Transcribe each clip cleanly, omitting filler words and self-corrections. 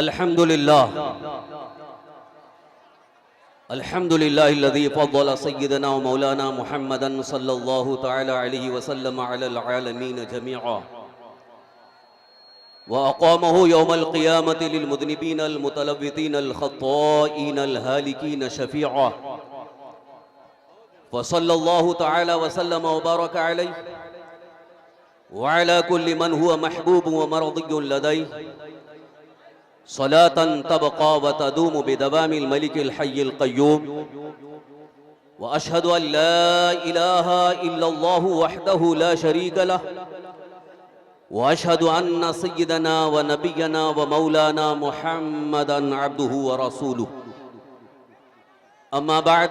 अल्हम्दुलिल्लाह अल्हम्दुलिल्लाहिल्लज़ी फ़द्दल सय्यदना व मौलाना मुहम्मदन सल्लल्लाहु तआला अलैहि वसल्लम अलल आलमीन जमीआ व अक़ामहु यौमल क़ियामति लिल मुज़निबीन अल मुतलव्वितीन अल ख़त्ताईन अल हालिकीन शफ़ीआ व सल्लल्लाहु तआला व सल्लम व बारक अलैहि व अला कुल्लि मन हुवा महबूब व मर्दियुन लदैहि सलातन तबक़ा व तदूम बिदवामिल मलिकिल हय्यिल क़य्यूम व अशहदु अन ला इलाहा इल्लल्लाहु वहदहु ला शरीक लह व अशहदु अन्न सय्यदना व नबियना व मौलाना मुहम्मदन अब्दुहु व रसूलुहु। अम्मा बाद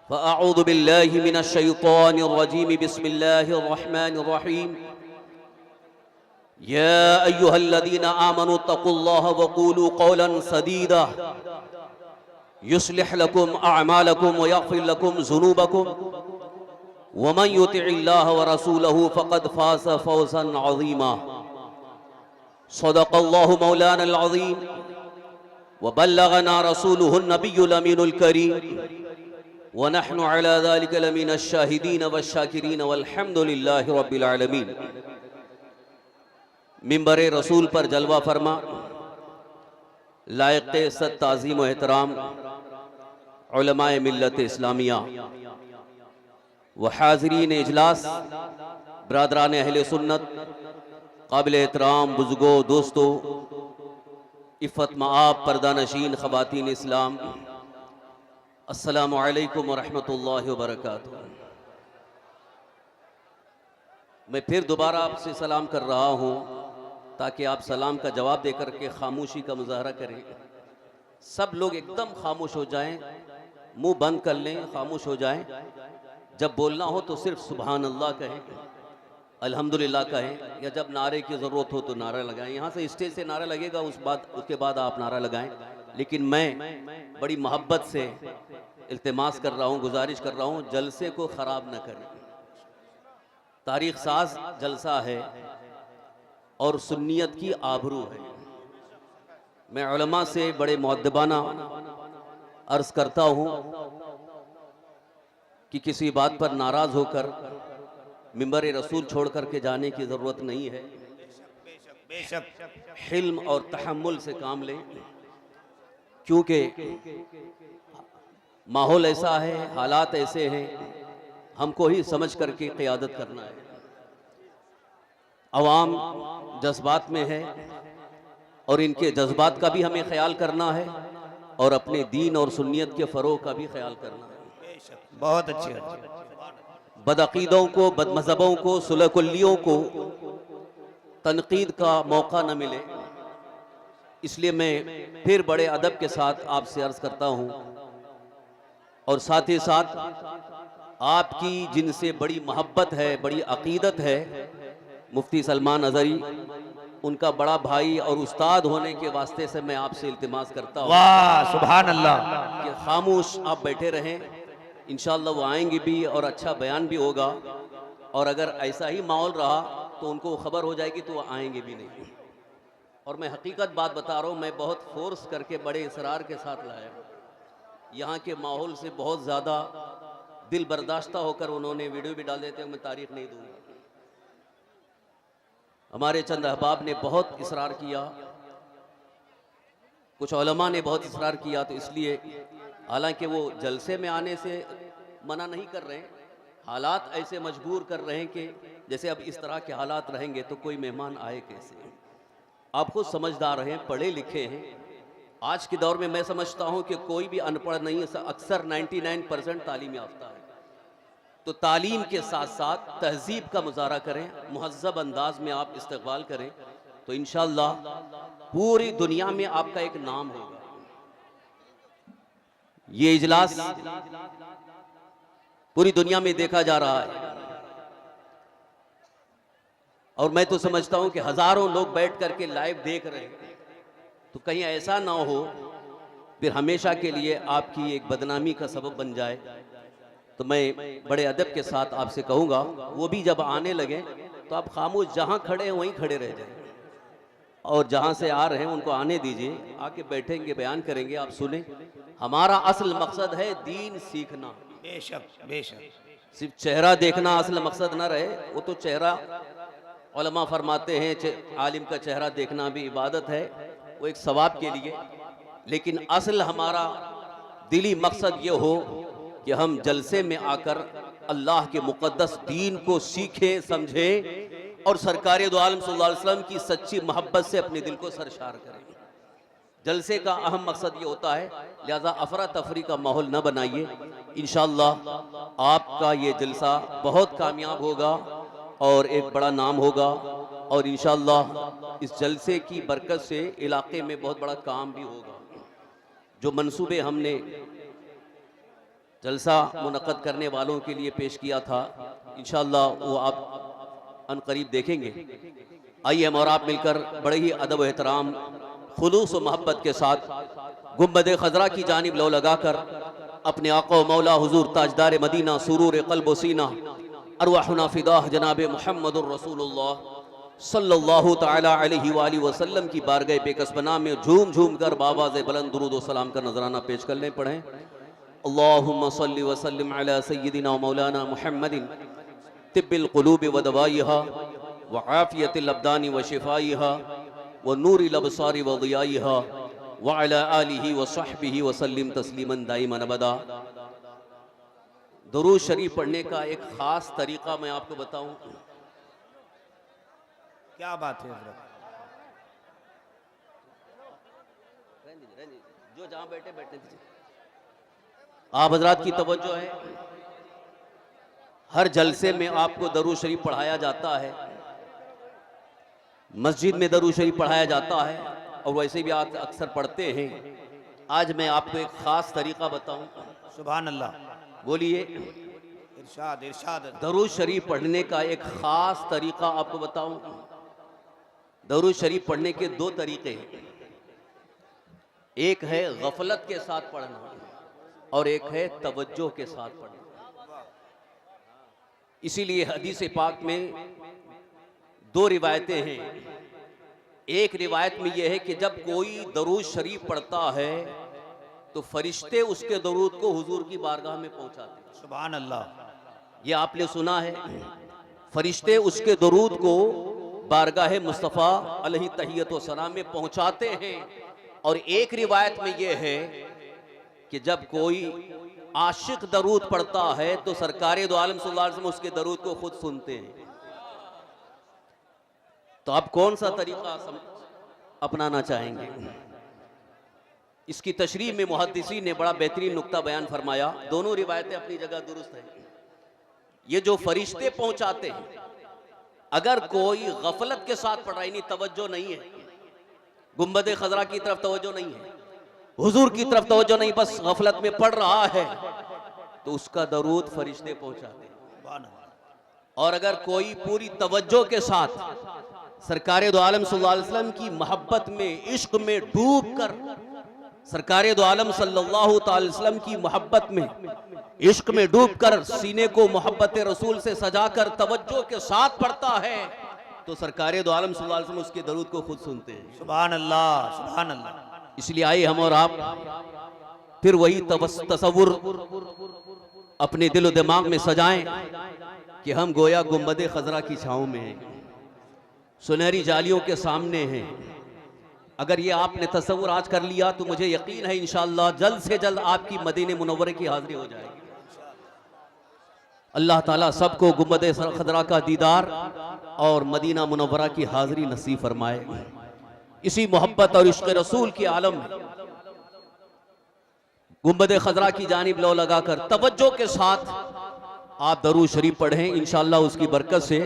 फ़अऊज़ु बिल्लाहि मिनश शैतानिर रजीम बिस्मिल्लाहिर रहमानिर रहीम। या अय्युहल्लज़ीना आमनुत्तक़ुल्लाह व क़ूलू क़ौलन सदीदा युस्लिह लकुम अअमालकुम व यग़फ़िर लकुम ज़ुनूबकुम व मन युतिइल्लाह व रसूलहु फ़क़द फ़ाज़ फ़ौज़न अज़ीमा। सदक़ल्लाहु मौलानल अज़ीम व बल्लगना रसूलुहुन नबियुल अमीनुल करीम व नहनु अला ज़ालिका लमिनश शाहिदीन वश्शाकिरीन वल्हम्दुलिल्लाहि रब्बिल आलमीन। मिंबर रसूल पर जलवा फरमा लायक़ सद ताज़ीम व एहतराम उलमाए मिल्लत इस्लामिया व हाज़रीन इजलास बरादरान अहले सुन्नत काबिल एहतराम बुज़ुर्गों दोस्तों इफ़्फ़त मआब पर्दानशीन ख़वातीन इस्लाम, अस्सलामु अलैकुम व रहमतुल्लाहि व बरकातुहू। मैं फिर दोबारा आपसे सलाम कर रहा हूँ ताकि आप सलाम का जवाब देकर के खामोशी का मुजाहरा करें। सब लोग एकदम खामोश हो जाएं, मुंह बंद कर लें, खामोश हो जाएं। जब बोलना हो तो सिर्फ सुभान अल्लाह कहें, अल्हम्दुलिल्लाह कहें, या जब नारे की ज़रूरत हो तो नारा लगाएं। यहाँ से स्टेज से नारा लगेगा, उसके बाद आप नारा लगाएं। लेकिन मैं बड़ी मोहब्बत से इल्तिमास कर रहा हूँ, गुजारिश कर रहा हूँ, जलसे को ख़राब न करें। तारीख़ साज जलसा है और सुन्नियत की आबरू है। मैं उलमा से बड़े मुअद्दबाना अर्ज़ करता हूँ कि किसी बात पर नाराज़ होकर मिंबर रसूल छोड़ करके जाने की ज़रूरत नहीं है। हिल्म और तहम्मुल से काम लें, क्योंकि माहौल ऐसा है, हालात ऐसे हैं, हमको ही समझ करके क़ियादत करना है। अवाम जज्बात में है और इनके जज्बात का भी हमें ख्याल करना है और अपने दीन और सुन्नियत के फ़रोग़ का भी ख्याल करना है। बहुत अच्छी बदअक़ीदों को, बदमज़हबों को, सुलह-कुल्लियों को तनक़ीद का मौका न मिले, इसलिए मैं फिर बड़े अदब के साथ आपसे अर्ज़ करता हूँ और साथ ही साथ आपकी जिनसे बड़ी मोहब्बत है, बड़ी अक़ीदत है, मुफ्ती सलमान अज़हरी, उनका बड़ा भाई और उस्ताद होने के वास्ते से मैं आपसे इल्तिमास करता हूँ। वाह सुभान अल्लाह। कि खामोश आप बैठे रहें, इंशाअल्लाह वो आएंगे भी और अच्छा बयान भी होगा। और अगर ऐसा ही माहौल रहा तो उनको खबर हो जाएगी तो वो आएंगे भी नहीं। और मैं हकीकत बात बता रहा हूँ, मैं बहुत फोर्स करके बड़े इसरार के साथ लाया हूँ। यहाँ के माहौल से बहुत ज़्यादा दिल बर्दाश्ता होकर उन्होंने वीडियो भी डाल देते हैं, मैं तारीख नहीं दूंगा। हमारे चंद अहबाब ने बहुत इसरार किया, कुछ उलमा ने बहुत इसरार किया, तो इसलिए हालांकि वो जलसे में आने से मना नहीं कर रहे हैं, हालात ऐसे मजबूर कर रहे हैं कि जैसे अब इस तरह के हालात रहेंगे तो कोई मेहमान आए कैसे। आप खुद समझदार हैं, पढ़े लिखे हैं। आज के दौर में मैं समझता हूँ कि कोई भी अनपढ़ नहीं है, अक्सर 99% तालीम याफ्ता है। तो तालीम के साथ साथ तहजीब का मुजाहरा करें, मुहज़्ज़ब अंदाज में आप इस्तक़बाल करें, तो इंशाअल्लाह पूरी दुनिया में आपका एक नाम होगा। ये इजलास पूरी दुनिया में देखा जा रहा है और मैं तो समझता हूं कि हजारों लोग बैठ करके लाइव देख रहे हैं। तो कहीं ऐसा ना हो फिर हमेशा के लिए आपकी एक बदनामी का सबब बन जाए। तो मैं बड़े अदब के साथ आपसे कहूँगा, वो भी जब आने लगे तो आप खामोश जहाँ खड़े हैं वहीं खड़े रह जाएं। और जहाँ से आ रहे हैं उनको आने दीजिए, आके बैठेंगे, बयान करेंगे, आप सुने। हमारा असल मकसद है दीन सीखना। बेशक बेशक। सिर्फ चेहरा देखना असल मकसद ना रहे, वो तो चेहरा उलमा फरमाते हैं आलिम का चेहरा देखना भी इबादत है, वो एक सवाब के लिए। लेकिन असल हमारा दिली मकसद ये हो कि हम जलसे में आकर अल्लाह के मुक़द्दस दीन को सीखें, समझें और सरकार दो आलम सल्लल्लाहु अलैहि वसल्लम की सच्ची मोहब्बत से अपने दिल को सरशार करें। जलसे का अहम मकसद ये होता है, लिहाजा अफरा तफरी का माहौल न बनाइए। इंशाअल्लाह आपका ये जलसा बहुत कामयाब होगा और एक बड़ा नाम होगा, और इंशाअल्लाह इस जलसे की बरकत से इलाके में बहुत बड़ा काम भी होगा। जो मंसूबे हमने जलसा मुनक़्क़द करने वालों के लिए पेश किया था, इंशाअल्लाह वो आप अनकरीब देखेंगे। आइए हम और आप मिलकर बड़े ही अदब व एहतराम, खुलूस व मोहब्बत के साथ गुंबद खजरा की जानिब लो लगाकर अपने आका व मौला हुजूर ताजदार मदीना सुरूर क़ल्ब व सीना अरवाहुना फ़िदाह जनाब मुहम्मदुर रसूलुल्लाह सल्लल्लाहु तआला अलैहि वसल्लम की बारगाह बेकसबना में झूम झूम कर बाबाज़ बुलंद दुरूद व सलाम का नजराना पेश कर लें। पढ़ें अल्लाहुम्मा सल्लि व सल्लिम अला सय्यिदिना व मौलाना मुहम्मदिन तिब्बिल क़ुलूबि व दवाइहा व आफ़ियतिल अब्दानि व शिफ़ाइहा व नूरिल अबसारि व ज़ियाइहा व अला आलिहि व सहबिहि व सल्लिम तस्लीमन दाइमन अबदा। दुरूद शरीफ पढ़ने का एक ख़ास तरीक़ा मैं आपको बताऊं। क्या बात है हजरत। जो जहां बैठे बैठे दीजिए। आप हजरात की तवज्जो है, हर जलसे में आपको दरूद शरीफ पढ़ाया जाता है, मस्जिद में दरूद शरीफ पढ़ाया जाता है और वैसे भी आप अक्सर पढ़ते हैं। आज मैं आपको एक ख़ास तरीक़ा बताऊं। सुभान अल्लाह। बोलिए। इरशाद इरशाद। दरूद शरीफ पढ़ने का एक ख़ास तरीक़ा आपको बताऊं। दरूद शरीफ पढ़ने के दो तरीक़े हैं, एक है गफलत के साथ पढ़ना और एक है तवज्जो के साथ पढ़ना। इसीलिए हदीस पाक में दो रिवायतें हैं। एक रिवायत में यह है कि जब कोई दरूद शरीफ पढ़ता है तो फरिश्ते उसके दरूद को हुजूर की बारगाह में पहुंचाते हैं। सुभान अल्लाह। ये आपने सुना है, फरिश्ते उसके दरूद को बारगाह मुस्तफ़ा अलैहि तहियत व सलाम में पहुंचाते हैं। और एक रिवायत में यह है कि जब कोई आशिक दरूद पढ़ता है तो सरकार दो आलम सल्लल्लाहु अलैहि वसल्लम उसके दरूद को खुद सुनते हैं। तो आप कौन सा तरीका अपनाना चाहेंगे? इसकी तशरीह में मुहद्दिसीन ने बड़ा बेहतरीन नुक्ता बयान फरमाया। दोनों रिवायतें अपनी जगह दुरुस्त हैं। ये जो फरिश्ते पहुंचाते हैं, अगर कोई गफलत के साथ पढ़ रहा है, नहीं तवज्जो नहीं है, गुंबद खजरा की तरफ तवज्जो नहीं है, हुजूर की तरफ तवज्जो नहीं, बस गफलत में पढ़ रहा है, तो उसका दरूद फरिश्ते पहुंचाते हैं। और अगर कोई पूरी तवज्जो के साथ सरकार दो आलम सल्लल्लाहु अलैहि वसल्लम की मोहब्बत में, इश्क में डूब कर, सरकार दो आलम सल्लल्लाहु अलैहि वसल्लम की मोहब्बत में, इश्क में डूब कर सीने को मोहब्बत रसूल से सजाकर तवज्जो के साथ पढ़ता है, तो सरकार दो आलम सल्लल्लाहु अलैहि वसल्लम उसके दरूद को खुद सुनते हैं। सुभान अल्लाह सुभान अल्लाह। इसलिए आइए हम और आप फिर वही तसव्वुर अपने दिल और दिमाग में सजाएं कि हम गोया गुंबद खजरा की छांव में हैं, सुनहरी जालियों के सामने हैं। अगर ये आपने तसव्वुर आज कर लिया तो मुझे यकीन है इंशाअल्लाह जल्द से जल्द आपकी मदीने मुनव्वरे की हाजिरी हो जाएगी। अल्लाह ताला सबको गुंबद खजरा का दीदार और मदीना मुनव्वरा की हाजिरी नसीब फरमाए। इसी मोहब्बत और इश्क़ रसूल के आलम में गुंबद खजरा की जानिब लो लगाकर तवज्जो के साथ आप दरूद शरीफ पढ़ें। इंशाअल्लाह उसकी बरकत से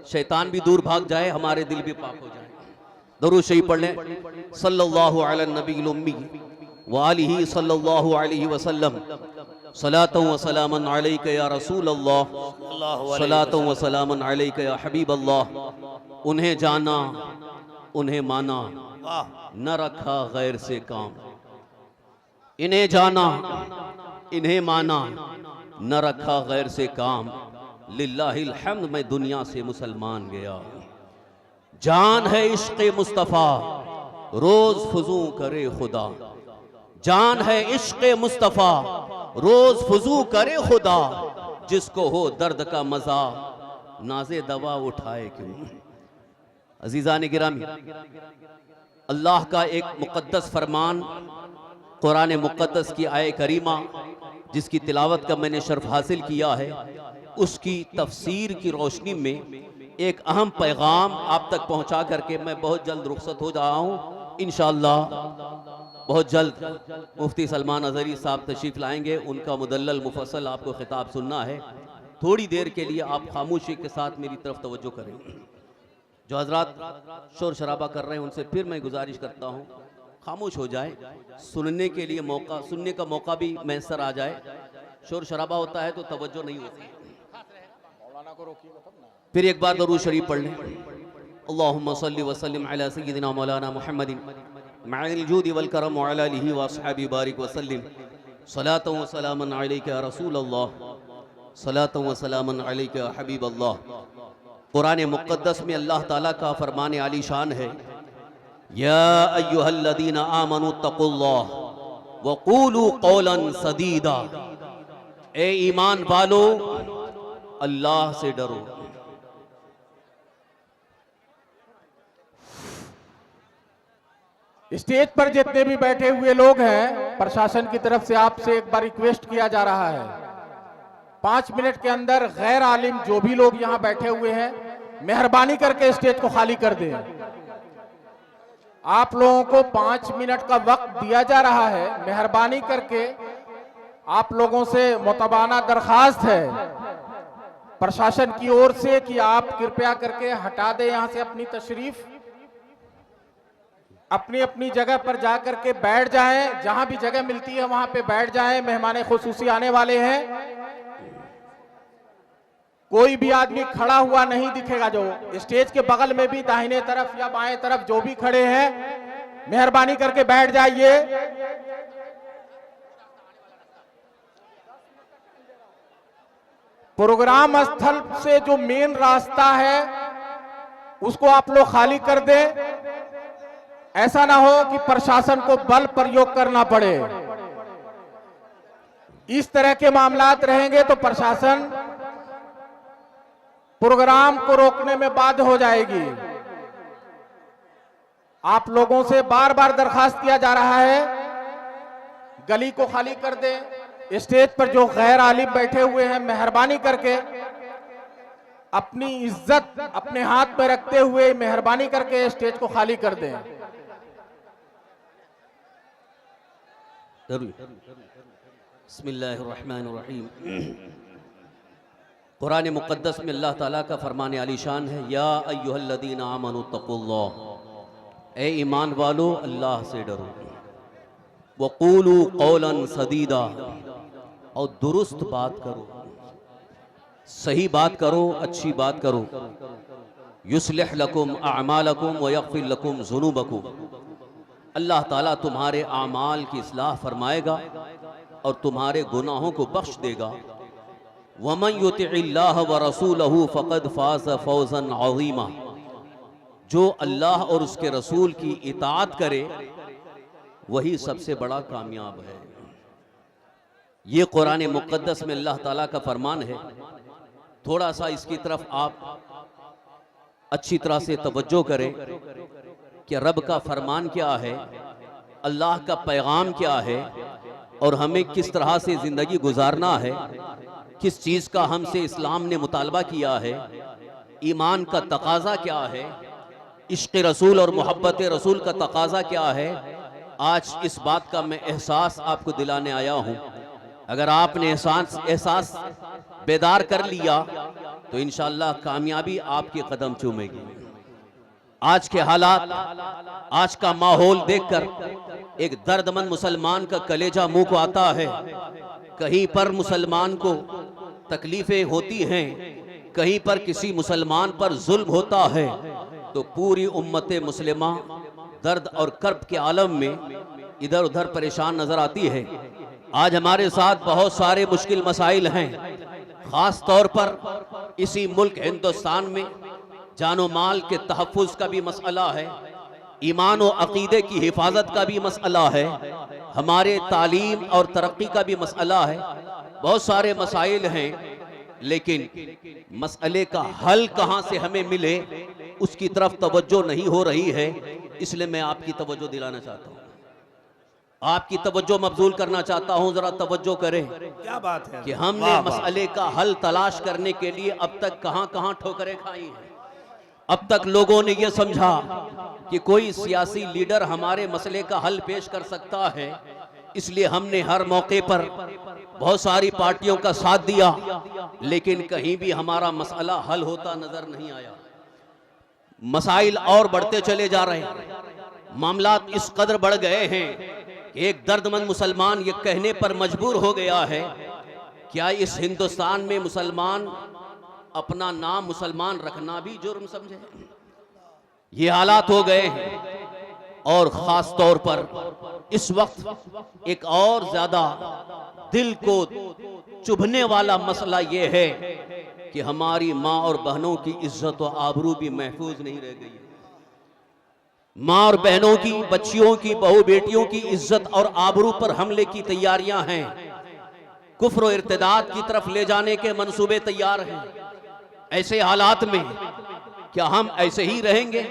शैतान भी दूर भाग जाए, हमारे दिल भी पाक हो जाए। दरूद शरीफ पढ़ लें। सल्लल्लाहु अला नबील उम्मी व आलिहि सल्लल्लाहु अलैहि वसल्लम। सलातun व सलामन अलैका या रसूल अल्लाह, सलातun व सलामन अलैका या हबीब अल्लाह। उन्हें जाना, उन्हें माना, न रखा गैर से काम। इन्हें जाना, इन्हें माना, न रखा गैर से काम। लिल्लाहिल हम्द, मैं दुनिया से मुसलमान गया। जान है इश्क मुस्तफ़ा रोज फजू करे खुदा, जान है इश्क मुस्तफ़ा रोज फजू करे खुदा, जिसको हो दर्द का मजा नाजे दवा उठाए क्यों। अजीज़ान गिरामी, अल्लाह का एक मुक़द्दस फरमान कुरान मुक़द्दस की आय करीमा जिसकी तिलावत का मैंने शर्फ हासिल किया है, उसकी तफसीर की रोशनी में एक अहम पैगाम आप तक पहुंचा करके मैं बहुत जल्द रुखसत हो रहा हूं। इंशाअल्लाह बहुत जल्द मुफ्ती सलमान अज़हरी साहब तशरीफ़ लाएंगे, उनका मुदल्लल मुफस्सल आपको खिताब सुनना है। थोड़ी देर के लिए आप खामोशी के साथ मेरी तरफ तवज्जो करें। जो हजरात शोर शराबा कर रहे हैं उनसे फिर मैं गुजारिश करता हूँ खामोश हो जाए, सुनने के लिए मौका, सुनने का मौका भी मैसर आ जाए। शोर शराबा होता है तो तवज्जो नहीं होती। फिर एक बार दरूद शरीफ पढ़ लें। अल्लाहुम्मा सल्लि व सल्लिम अला सय्यिदिना मौलाना मुहम्मदिन मअल जूदि वल करम व अला आलिहि व अस्हाबि बारिक व सल्लिम सलातन व सलामन अलैका या रसूल अल्लाह, सलातन व सलामन अलैका या हबीब अल्लाह। कुरान मुक़द्दस में अल्लाह ताला का फरमान आली शान है, या अय्युहल्लज़ीना आमनू तक़ुल्लाह व क़ूलू क़ौलन सदीदा। ए ईमान वालो, अल्लाह से डरो। स्टेज पर जितने भी बैठे हुए लोग हैं, प्रशासन की तरफ से आपसे एक बार रिक्वेस्ट किया जा रहा है, 5 मिनट के अंदर गैर आलिम जो भी लोग यहां बैठे हुए हैं, मेहरबानी करके स्टेज को खाली कर दें। आप लोगों को 5 मिनट का वक्त दिया जा रहा है। मेहरबानी करके आप लोगों से मुतबाना दरखास्त है प्रशासन की ओर से कि आप कृपया करके हटा दें यहां से अपनी तशरीफ, अपनी अपनी जगह पर जाकर के बैठ जाएं। जहां भी जगह मिलती है वहां पे बैठ जाएं। मेहमान खुसूसी आने वाले हैं। कोई भी आदमी खड़ा हुआ नहीं दिखेगा। जो स्टेज के बगल में भी दाहिने तरफ या बाएं तरफ जो भी खड़े हैं, मेहरबानी करके बैठ जाइए। प्रोग्राम स्थल से जो मेन रास्ता है उसको आप लोग खाली कर दें। ऐसा ना हो कि प्रशासन को बल प्रयोग करना पड़े। इस तरह के मामलात रहेंगे तो प्रशासन प्रोग्राम को रोकने में बाध्य हो जाएगी। आप लोगों से बार बार दरखास्त किया जा रहा है, गली को खाली कर दें। स्टेज पर जो गैर आलिम बैठे हुए हैं, मेहरबानी करके अपनी इज्जत अपने हाथ में रखते हुए मेहरबानी करके स्टेज को खाली कर दें। बिस्मिल्लाहिर्रहमानिर्रहीम। कुरान मुक़द्दस में अल्लाह ताला का फरमान आलीशान है, या अय्युहल्लज़ीना आमनू तक़ुल्लाह। ए ईमान वालो, अल्लाह से डरो। वक़ूलू क़ौलन सदीदा, और दुरुस्त बात करो, सही बात करो, अच्छी बात करो। युस्लिह लकुम अअमालकुम व यग़फिर लकुम ज़ुनूबकुम। अल्लाह ताला तुम्हारे आमाल की इस्लाह फरमाएगा और तुम्हारे गुनाहों को बख्श देगा। वमन युतिइल्लाह व रसूलहु फ़क़द फ़ाज़ फ़ौज़न अज़ीमा। जो अल्लाह और उसके रसूल की इताअत करे वही सबसे बड़ा कामयाब है। ये कुरान मुक़द्दस में अल्लाह ताला का फरमान है। थोड़ा सा इसकी तरफ आप अच्छी तरह से तवज्जो करें कि रब का फरमान क्या है, अल्लाह का पैगाम क्या है और हमें किस तरह से ज़िंदगी गुजारना है, किस चीज़ का हमसे इस्लाम ने मुतालबा किया है, ईमान का तकाज़ा क्या है, इश्क़ रसूल और मोहब्बत रसूल का तकाज़ा क्या है। आज इस बात का मैं एहसास आपको दिलाने आया हूँ। अगर आपने एहसास बेदार कर लिया तो इंशाअल्लाह कामयाबी आपके कदम चूमेगी। आज के हालात, आज का माहौल देखकर एक दर्दमंद मुसलमान का कलेजा मुंह को आता है। कहीं पर मुसलमान को तकलीफें होती हैं, कहीं पर किसी मुसलमान पर जुल्म होता है तो पूरी उम्मत मुस्लिमा दर्द और कर्ब के आलम में इधर उधर परेशान नजर आती है। आज हमारे साथ बहुत सारे मुश्किल मसाइल हैं। खास तौर पर इसी मुल्क हिंदुस्तान में जानो माल के तहफ़्फ़ुज़ का भी मसला है, ईमान और अक़ीदे की हिफाजत का भी मसला है, हमारे तालीम और तरक्की का भी मसला है। बहुत सारे मसाइल हैं, लेकिन मसले का हल कहाँ से हमें मिले उसकी तरफ तवज्जो नहीं हो रही है। इसलिए मैं आपकी तवज्जो दिलाना चाहता हूँ, आपकी तवज्जो मबजूल करना चाहता हूँ। जरा तवज्जो करें क्या बात है कि हमने वाह, वाह। मसले का हल तलाश करने के लिए अब तक कहाँ कहाँ ठोकरें खाई हैं। अब तक लोगों ने यह समझा कि कोई सियासी लीडर हमारे मसले का हल पेश कर सकता है, इसलिए हमने हर मौके पर बहुत सारी पार्टियों का साथ दिया, लेकिन कहीं भी हमारा मसला हल होता नजर नहीं आया। मसाइल और बढ़ते चले जा रहे हैं, मामलात इस कदर बढ़ गए हैं कि एक दर्दमंद मुसलमान ये कहने पर मजबूर हो गया है, क्या इस हिंदुस्तान में मुसलमान अपना नाम मुसलमान रखना भी जुर्म समझे? ये हालात हो गए हैं। और खास तौर पर इस वक्त एक और ज्यादा दिल को चुभने वाला मसला ये है कि हमारी माँ और बहनों की इज्जत और आबरू भी महफूज नहीं रह गई है। माँ और बहनों की, बच्चियों की, बहू बेटियों की इज्जत और आबरू पर हमले की तैयारियां हैं, कुफ्र और इर्तिदाद की तरफ ले जाने के मंसूबे तैयार हैं। ऐसे हालात में क्या हम ऐसे ही रहेंगे,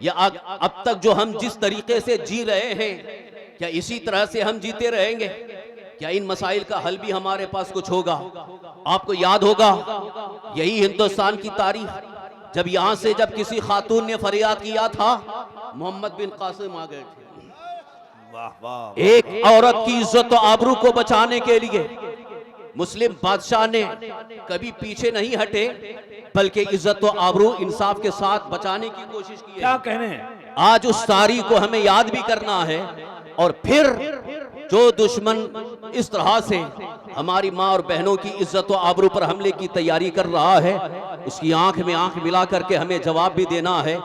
या अब तक जो हम जिस तरीके से जी रहे हैं क्या इसी तरह से हम जीते रहेंगे? क्या इन मसाइल का हल भी हमारे पास कुछ होगा? आपको याद होगा यही हिंदुस्तान की तारीख, जब यहां से जब किसी खातून ने फरियाद किया था, मोहम्मद बिन कासिम आ गए थे। वाह वाह। एक औरत की इज्जत और आबरू को बचाने के लिए मुस्लिम बादशाह ने कभी पीछे नहीं हटे, बल्कि इज्जत और आबरू इंसाफ के साथ बचाने की कोशिश की क्या है। कहने हैं? आज उस तारीख को हमें याद भी करना है, और फिर जो दुश्मन इस तरह से हमारी माँ और बहनों की इज्जत और आबरू पर हमले की तैयारी कर रहा है, उसकी आंख में आंख मिला करके हमें जवाब भी देना है।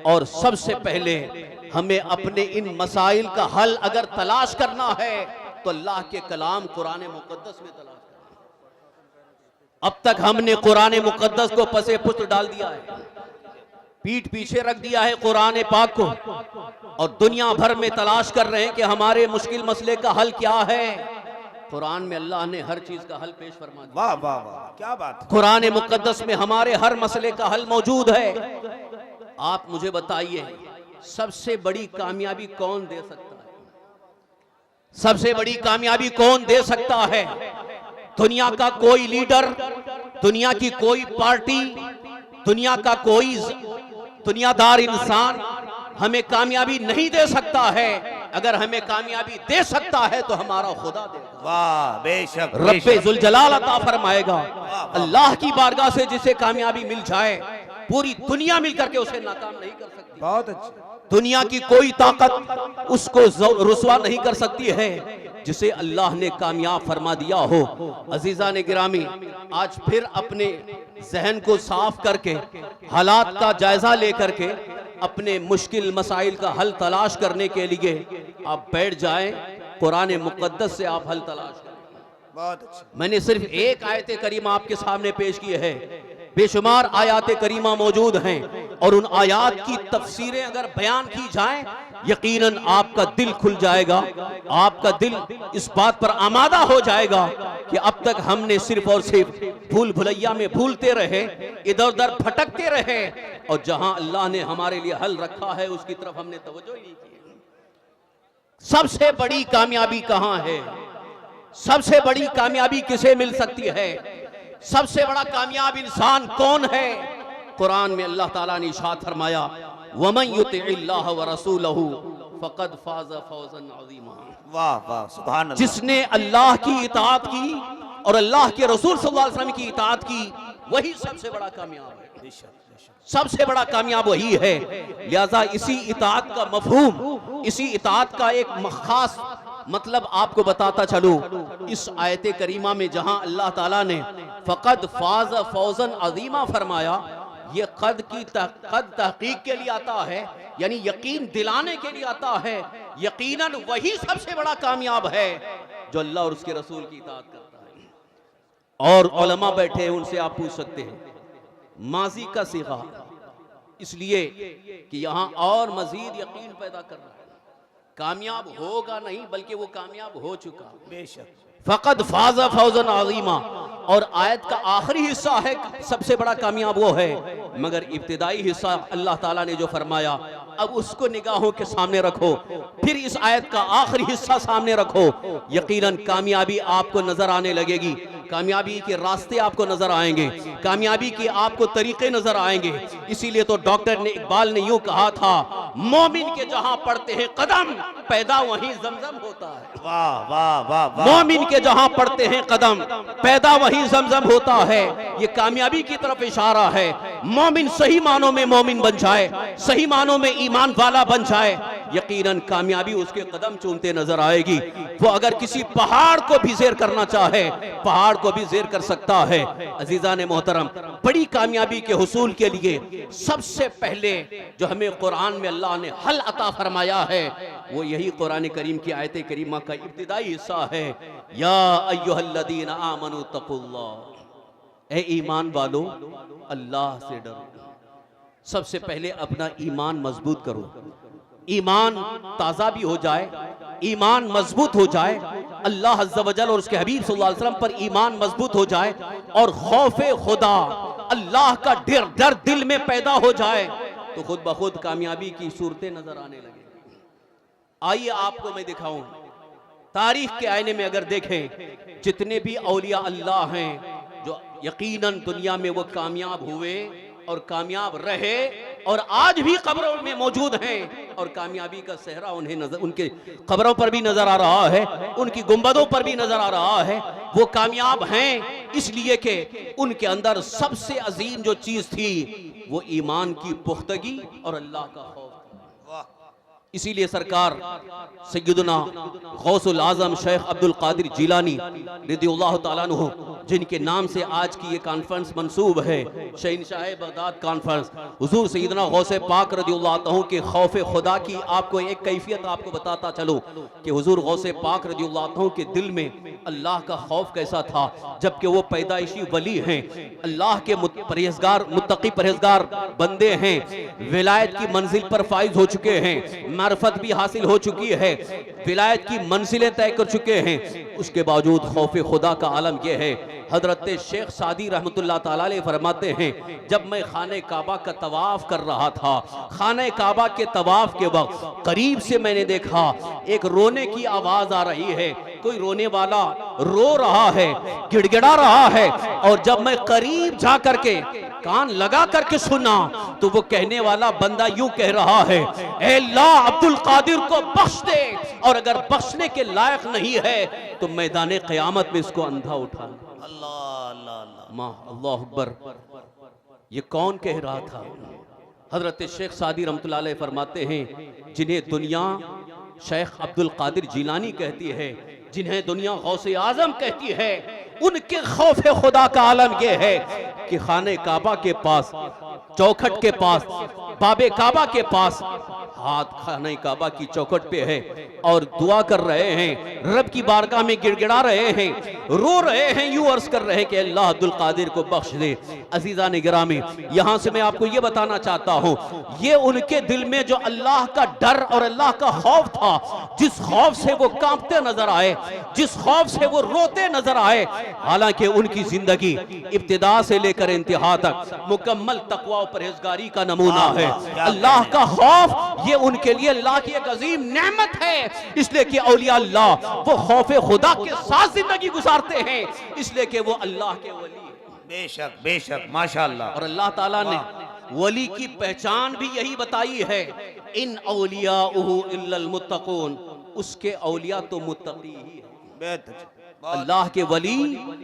और सबसे पहले हमें अपने इन मसाइल का हल अगर तलाश करना है तो अल्लाह के कलाम कुरान मुकद्दस में तलाश करना। अब तक हमने कुरान मुकद्दस को पसे पुष्ट डाल दिया है, पीठ पीछे रख दिया है कुरान पाक को, और दुनिया भर में तलाश कर रहे हैं कि हमारे मुश्किल मसले का हल क्या है। कुरान में अल्लाह ने हर चीज का हल पेश फरमा दिया। वाह वाह वाह, क्या बात है। कुरान मुकद्दस में हमारे हर मसले का हल मौजूद है। आप मुझे बताइए, सबसे बड़ी कामयाबी कौन दे सकता है? सबसे बड़ी कामयाबी कौन दे सकता है? दुनिया का कोई लीडर, दुनिया की कोई पार्टी, दुनिया का कोई दुनियादार इंसान हमें कामयाबी नहीं दे सकता है। अगर हमें कामयाबी दे सकता है तो हमारा खुदा देगा। वाह, बेशक रब्बे जुल जलाल अता फरमाएगा। अल्लाह की बारगाह से जिसे कामयाबी मिल जाए, पूरी दुनिया मिलकर के उसे नाकाम नहीं कर सकती। बहुत अच्छी। दुनिया की कोई ताकत उसको रुसवा नहीं कर सकती है जिसे अल्लाह ने कामयाब फरमा दिया हो। अजीजा ने गिरामी, आज फिर अपने जहन को साफ करके, हालात का जायजा लेकर के अपने मुश्किल मसाइल का हल तलाश करने के लिए आप बैठ जाएं। कुरान मुकद्दस से आप हल तलाश करें। बहुत अच्छा। मैंने सिर्फ एक आयत करीमा आपके सामने पेश की है, बेशुमार आयात करीमा मौजूद हैं, और उन आयात की तफसीरें अगर बयान की जाएं, यकीनन आपका दिल खुल जाएगा, आपका दिल इस बात पर आमादा हो जाएगा कि अब तक हमने सिर्फ और सिर्फ भूल भुलैया में भूलते रहे, इधर उधर भटकते रहे, और जहां अल्लाह ने हमारे लिए हल रखा है उसकी तरफ हमने तवज्जो ही नहीं की। सबसे बड़ी कामयाबी कहां है? सबसे बड़ी कामयाबी किसे मिल सकती है? सबसे बड़ा कामयाब इंसान कौन है? कुरान में अल्लाह ताला ने इरशाद फरमाया, वमन युतिइल्लाह व रसूलहू फक़द फाज़ फौज़न अज़ीमा। वाह वाह, सुभान अल्लाह। जिसने अल्लाह की इताअत की और अल्लाह के रसूल सल्लल्लाहु अलैहि वसल्लम की इताअत की, वही सबसे बड़ा कामयाब है। बेशक, बेशक। सबसे बड़ा कामयाब वही है। लिहाजा इसी इताअत का मफहूम, इसी इताअत का एक खास मतलब आपको बताता चलूं, इस आयत करीमा में जहां अल्लाह ताला ने फ़क़द फाज़ फौज़न अज़ीमा फरमाया, ये कद की कद तहकीक के लिए आता है, यानी यकीन दिलाने के लिए आता है। यकीनन वही सबसे बड़ा कामयाब है जो अल्लाह और उसके रसूल की इताअत करता है। और उलमा बैठे हैं, उनसे आप पूछ सकते हैं, माजी का सीगा इसलिए कि यहां और मजीद यकीन पैदा कर रहा है। कामयाब होगा नहीं बल्कि वो कामयाब हो चुका। बेशक फ़क़द फ़ाज़ फ़ौज़न अज़ीमा। और आयत का आखिरी हिस्सा है सबसे बड़ा कामयाब वो है, मगर इब्तिदाई हिस्सा अल्लाह ताला ने जो फरमाया अब उसको निगाहों के सामने रखो, फिर इस आयत का आखिरी हिस्सा सामने रखो, यकीनन कामयाबी आपको नजर आने लगेगी। कामयाबी के रास्ते आपको नजर आएंगे, कामयाबी के आपको तरीके नजर आएंगे। इसीलिए तो डॉक्टर ने इकबाल ने यूं कहा था, मोमिन के जहां पड़ते हैं कदम पैदा वहीं जमजम होता है। वाह वाह वाह वाह। मोमिन के जहां पड़ते हैं कदम पैदा वहीं जमजम होता है। ये कामयाबी की तरफ इशारा है। मोमिन सही मानों में मोमिन बन जाए, सही मानों में ईमान वाला बन जाए, यकीनन कामयाबी उसके कदम चूमते नजर आएगी। वो अगर किसी पहाड़ को भी ज़ेर करना चाहे, पहाड़ को भी ज़ेर कर सकता है। अजीज़ान मोहतरम, बड़ी कामयाबी के हुसूल के लिए सबसे पहले जो हमें कुरान में अल्लाह ने हल अता फरमाया है वो यही कुरान करीम की आयत करीमा का इब्तिदाई हिस्सा है। या अय्युहल्लज़ीना आमनू तक़ुल्लाह, ए ईमान वालो अल्लाह से डरो। सबसे पहले अपना ईमान मजबूत करो, ईमान ताज़ा भी हो जाए, ईमान मजबूत हो जाए, अल्लाह अज़्ज़ा वजल और उसके हबीब सल्लल्लाहु अलैहि वसल्लम पर ईमान मजबूत हो जाए और खौफे खुदा अल्लाह का डर दिल में पैदा हो जाए तो खुद ब खुद कामयाबी की सूरतें नजर आने लगे। आइए आपको मैं दिखाऊं, तारीख के आईने में अगर देखें जितने भी औलिया अल्लाह हैं जो यकीनन दुनिया में वो कामयाब हुए और कामयाब रहे और आज भी कब्रों में मौजूद हैं और कामयाबी का सेहरा उन्हें नजर, उनके कब्रों पर भी नजर आ रहा है, उनकी गुंबदों पर भी नजर आ रहा है। वो कामयाब हैं इसलिए कि उनके अंदर सबसे अजीम जो चीज थी वो ईमान की पुख्तगी और अल्लाह का खौफ। इसीलिए सरकार सैयदना गौसुल आजम शेख अब्दुल कादिर जिलानी रज़ियल्लाहु ताला अन्हु, जिनके नाम से आज की ये कॉन्फ्रेंस मंसूब है, शहंशाह बगदाद कॉन्फ्रेंस, हुजूर सैयदना गौसे पाक रज़ियल्लाहु ताला के खौफ खुदा की आपको एक कैफियत आपको बताता चलो कि हुजूर गौसे पाक रज़ियल्लाहु ताला के दिल में अल्लाह का खौफ कैसा था, जबकि वो पैदाइशी वली हैं, अल्लाह के परहेजगार मुत्तकी परहेजगार बंदे हैं, विलायत की मंजिल पर फाइज हो चुके हैं, मार्फत भी हासिल हो चुकी है, विलायत की मंजिलें तय कर चुके हैं, उसके बावजूद खौफ खुदा का आलम यह है। हजरत शेख सादी रहमतुल्लाह ताला अलैह फरमाते हैं, जब मैं खाने काबा का तवाफ कर रहा था, खाने काबा के तवाफ के वक्त करीब से मैंने देखा एक रोने की आवाज आ रही है, कोई रोने वाला रो रहा है, गिड़गिड़ा रहा है, और जब मैं करीब जा करके कान लगा करके सुना तो वो कहने वाला बंदा यूं कह रहा है, ऐ अल्लाह अब्दुल कादिर को बख्श दे, और अगर बख्शने के लायक नहीं है तो मैदान क़यामत में इसको अंधा उठा। अल्लाह अल्लाह अल्लाह माँ अल्लाह अकबर। ये कौन कह रहा था? हजरत शेख सादी रहमतुल्लाह अलैह फरमाते हैं, जिन्हें दुनिया शेख अब्दुल कादिर जिलानी कहती है, जिन्हें दुनिया गौसे आजम कहती है, उनके खौफ खुदा का आलम यह है कि खाने काबा के पास, चौखट के पास, बाबे काबा के पास हाथ खाने काबा की चौखट पे है और दुआ कर रहे हैं, रब की बारगाह में गिड़गिड़ा रहे हैं, रो रहे हैं, यूं अर्ज कर रहे हैं कि अल्लाह अब्दुल कादिर को बख्श दे। अजीजा ने गिरामी, यहां से मैं आपको ये बताना चाहता हूं, ये उनके दिल में जो अल्लाह का डर और अल्लाह का खौफ था, जिस खौफ से वो कांपते नजर आए, जिस खौफ से वो रोते नजर आए, हालांकि उनकी जिंदगी इब्तिदा से लेकर इंतहा तक मुकम्मल तकवा और परहेजगारी का नमूना है। अल्लाह का खौफ ये उनके लिए अल्लाह की एक अजीम नेमत है, इसलिए कि औलिया अल्लाह वो खौफे खुदा के साथ जिंदगी गुजारते हैं, इसलिए कि वो अल्लाह के वली हैं। बेशक बेशक माशाअल्लाह। और अल्लाह ताला ने वली की पहचान भी यही बताई है, इन औलियाउहु इल्लल मुत्तकून, उसके औलिया तो मुत्तकी ही है। अल्लाह के वली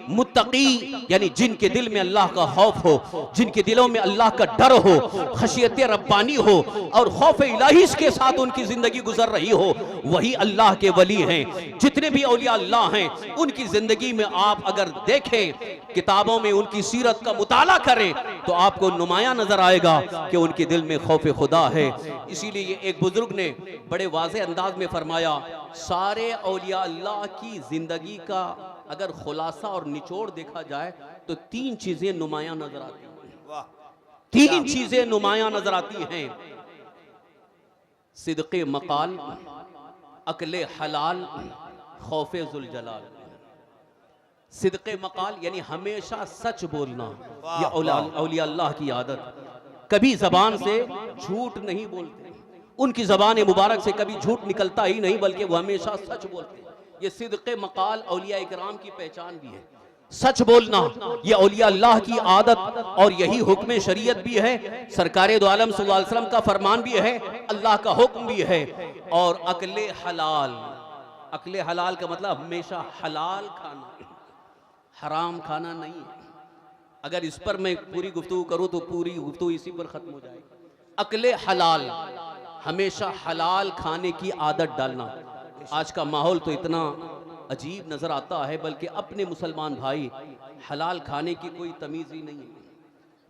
मुत्तकी यानी जिनके दिल में अल्लाह का खौफ हो, जिनके दिलों में अल्लाह का डर हो, खशियत रब्बानी हो और खौफ इलाही के साथ उनकी जिंदगी गुजर रही हो, वही अल्लाह के वली हैं। जितने भी औलिया अल्लाह हैं उनकी जिंदगी में आप अगर देखें, किताबों में उनकी सीरत का मुताला करें तो आपको नुमाया नजर आएगा कि उनके दिल में खौफ खुदा है। इसीलिए एक बुजुर्ग ने बड़े वाज़े अंदाज में फरमाया, सारे औलिया अल्लाह की जिंदगी का अगर खुलासा और निचोड़ देखा जाए तो तीन चीजें नुमाया नजर आती हैं। तीन चीजें नुमायां नजर आती हैं, सिद्क़े मकाल, अक्ले हलाल, खौफे जुल जलाल। सिद्क़े मकाल यानी हमेशा सच बोलना, ये औलिया अल्लाह की आदत। कभी जबान से झूठ नहीं बोलते, उनकी जबान मुबारक से कभी झूठ निकलता ही नहीं, बल्कि वो हमेशा सच बोलते। ये सिद्क़े मकाल औलिया इकराम की पहचान भी है, सच बोलना। ये औलिया अल्लाह की आदत और यही हुक्म शरीयत भी है, सरकारे दो आलम सल्लल्लाहु अलैहि वसल्लम का फरमान भी है, अल्लाह का हुक्म भी है। और अकले हलाल, अकले हलाल का मतलब हमेशा हलाल खाना, हराम खाना नहीं है। अगर इस पर मैं पूरी गुफ्तगू करूं तो पूरी गुफ्तगू इसी पर खत्म हो जाएगी। अकले हलाल, हमेशा हलाल खाने की आदत डालना। आज का माहौल तो इतना अजीब नजर आता है, बल्कि अपने मुसलमान भाई हलाल खाने की कोई तमीज ही नहीं है।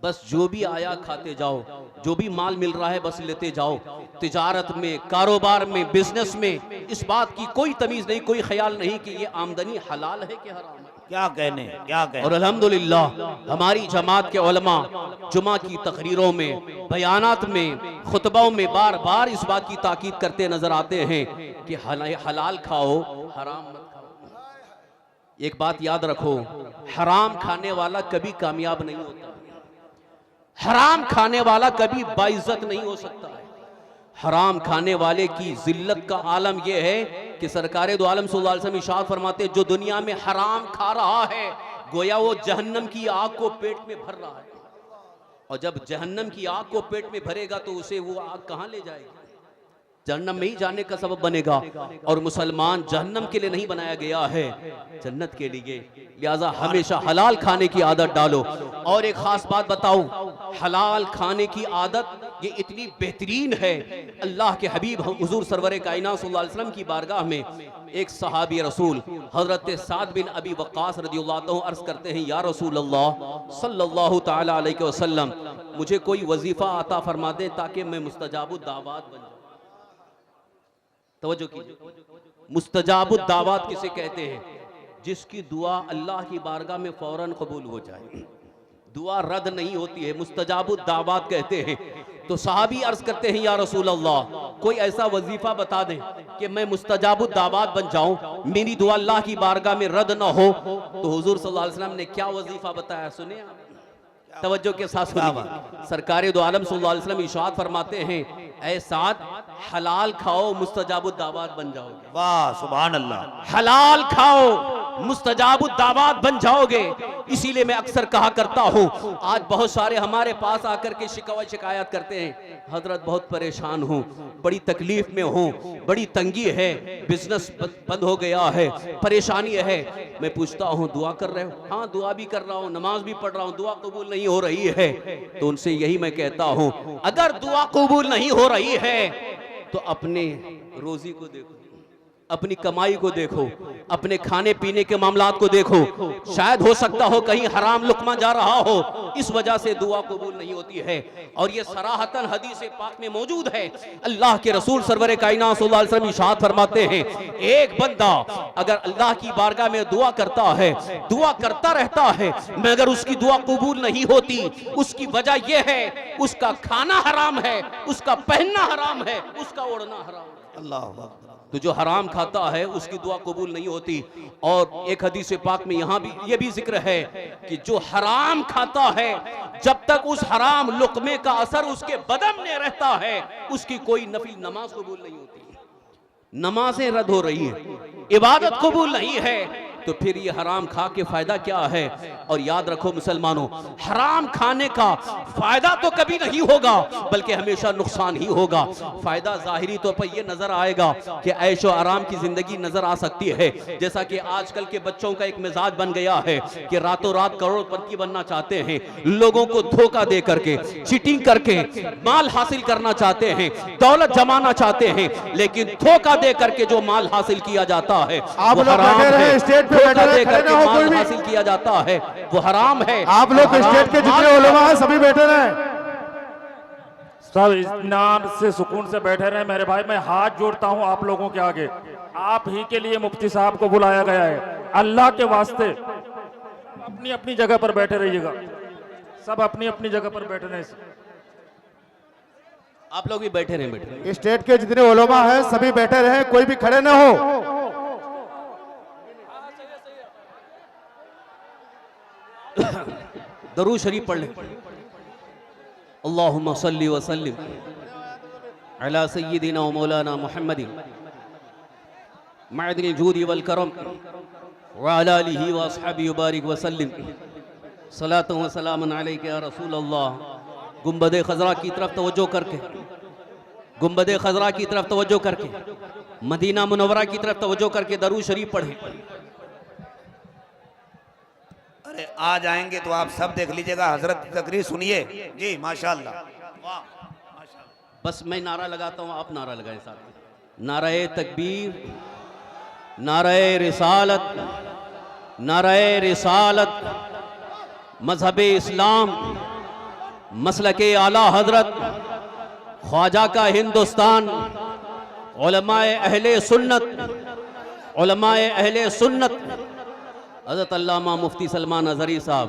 बस जो भी आया खाते जाओ, जो भी माल मिल रहा है बस लेते जाओ। तिजारत में, कारोबार में, बिजनेस में इस बात की कोई तमीज नहीं, कोई ख्याल नहीं कि ये आमदनी हलाल है कि हराम है। क्या कहने, क्या कहने। और अल्हम्दुलिल्लाह हमारी जमात के उलमा जुमा की तकरीरों में, बयानात में, खुतबाओं में बार बार इस बात की ताकीद करते नजर आते हैं कि हलाल खाओ, हराम मत खाओ। एक बात याद रखो, हराम खाने वाला कभी कामयाब नहीं होता, हराम खाने वाला कभी बाइज्जत नहीं हो सकता है। हराम खाने वाले की जिल्लत का आलम यह है कि सरकारे दो आलम सल्लल्लाहु अलैहि वसल्लम इरशाद फरमाते, जो दुनिया में हराम खा रहा है गोया वो जहन्नम की आग को पेट में भर रहा है, और जब जहन्नम की आग को पेट में भरेगा तो उसे वो आग कहां ले जाएगी, जहन्नम में ही जाने का सबब बनेगा। और मुसलमान जहन्नम के लिए नहीं बनाया गया है, जन्नत के लिए। लिहाजा हमेशा हलाल खाने की आदत डालो। और एक खास बात बताऊं, हलाल खाने की आदत ये इतनी बेहतरीन है, अल्लाह के हबीब हुजूर सरवर कायनात सल्लल्लाहु अलैहि वसल्लम की बारगाह में एक सहाबी रसूल हजरत साद बिन अबी वक्कास रदियल्लाहु अन्हु अर्ज करते हैं, या रसूल अल्लाह सल्लल्लाहु तआला अलैहि वसल्लम, मुझे कोई वजीफा अता फरमा दे ताकि मैं मुस्तजाबुद दावत बन जाऊं। तवज्जो कीजिए, मुस्तजाबुद दावत किसे कहते हैं? जिसकी दुआ अल्लाह की बारगाह में फौरन कबूल हो जाए, दुआ रद्द नहीं होती है, मुस्तजाबुद दावत कहते हैं। तो सहाबी अर्ज करते हैं, या रसूल अल्लाह, कोई ऐसा वजीफा बता दें कि मैं मुस्तजाबुद दावत बन जाऊं, मेरी दुआ अल्लाह की बारगाह में रद्द ना हो। तो हुजूर सल्लल्लाहु अलैहि वसल्लम ने क्या वजीफा बताया, सुने आप, तवज्जो के साथ सुनिए। सरकारे दो आलम सल्लल्लाहु अलैहि वसल्लम इरशाद फरमाते हैं, ऐ साद, हलाल खाओ मुस्तजाबुद दावत बन जाओगे। वाह सुभान अल्लाह। हलाल खाओ मुस्तजाबुद दावत बन जाओगे। इसीलिए मैं अक्सर कहा करता हूँ, आज बहुत सारे हमारे पास आकर के शिकायत करते हैं, हजरत बहुत परेशान हूँ, बड़ी तकलीफ में हूँ, बड़ी तंगी है, बिजनेस बंद हो गया है, परेशानी है। मैं पूछता हूँ दुआ कर रहे हो? हाँ दुआ भी कर रहा हूँ, नमाज भी पढ़ रहा हूँ, दुआ कबूल नहीं हो रही है। तो उनसे यही मैं कहता हूँ, अगर दुआ कबूल नहीं हो रही है तो अपने रोजी को देखो, अपनी कमाई को देखो, अपने खाने पीने के मामलात को देखो। शायद हो सकता हो कहीं हराम लुकमा जा रहा हो, इस वजह से दुआ कबूल नहीं होती है। और ये सराहतन हदीस पाक में मौजूद है। अल्लाह के रसूल सरवर कायनात सल्लल्लाहु अलैहि वसल्लम इरशाद फरमाते हैं, एक बंदा अगर अल्लाह की बारगाह में दुआ करता है, दुआ करता रहता है, मगर उसकी दुआ कबूल नहीं होती, उसकी वजह यह है उसका खाना हराम है, उसका पहनना हराम है, उसका ओढ़ना हराम है। अल्लाह। तो जो हराम खाता है उसकी दुआ कबूल नहीं होती। और एक हदीस पाक में यहाँ भी ये भी जिक्र है कि जो हराम खाता है, जब तक उस हराम लुकमे का असर उसके बदन में रहता है, उसकी कोई नफिल नमाज कबूल नहीं होती, नमाजें रद्द हो रही हैं, इबादत कबूल नहीं है। तो फिर ये हराम खा के फायदा क्या है? और याद रखो मुसलमानों, हराम खाने का फायदा तो कभी नहीं होगा, बल्कि हमेशा नुकसान ही होगा। फायदा जाहिरी तौर पर यह नजर आएगा कि ऐशो आराम की जिंदगी नजर आ सकती है, जैसा कि आजकल के बच्चों का एक मिजाज बन गया है कि रातों रात करोड़पति बनना चाहते हैं, लोगों को धोखा दे करके, चीटिंग करके माल हासिल करना चाहते हैं, दौलत जमाना चाहते हैं, लेकिन धोखा दे करके जो माल हासिल किया जाता है आप लोग बैठे रहे, स्टेज पे बैठे रहे, खड़े ना हो कोई भी, हासिल किया जाता है वो हराम है। आप लोग स्टेज के जितने उलेमा हैं सभी बैठे रहे, सब इत्मीनान से सुकून से बैठे रहे। मेरे भाई मैं हाथ जोड़ता हूं आप लोगों के आगे, आप ही के लिए मुफ्ती साहब को बुलाया गया है, अल्लाह के वास्ते अपनी अपनी जगह पर बैठे रहिएगा। सब अपनी अपनी जगह पर बैठ रहे हैं। आप लोग भी बैठे रहें, बैठे रहें। स्टेट के जितने उलमा हैं सभी बैठे रहे, कोई भी खड़े ना हो। दरूद शरीफ पढ़ लें। अल्लाहुम्मा सल्ली व सल्लिम अला सय्यिदिना व मौलाना मुहम्मदिन मअदिल जूदी वल करम व अला आलिहि व अस्हाबिहि व बारिक व सल्लिम सलातु व सलामुन अलैका या रसूल अल्लाह। गुंबद खजरा की तरफ तवज्जो करके, गुंबद खजरा की तरफ तवज्जो करके, मदीना मुनव्वरा की तरफ तवज्जो करके दरूद शरीफ पढ़ें। अरे आ जाएंगे तो आप सब देख लीजिएगा, हजरत की तकरीर सुनिए जी। माशाल्लाह, वाह माशाल्लाह। बस मैं नारा लगाता हूँ, आप नारा लगाएं साथ में। नाराए तकबीर, नाराए रिसालत, नाराए रिसालत, मजहबे इस्लाम, मसलके आला हजरत, ख्वाजा का हिंदुस्तान, उलमाए अहले सुन्नत, उलमाए अहले सुन्नत, हज़रत अल्लामा मुफ्ती सलमान अज़हरी साहब।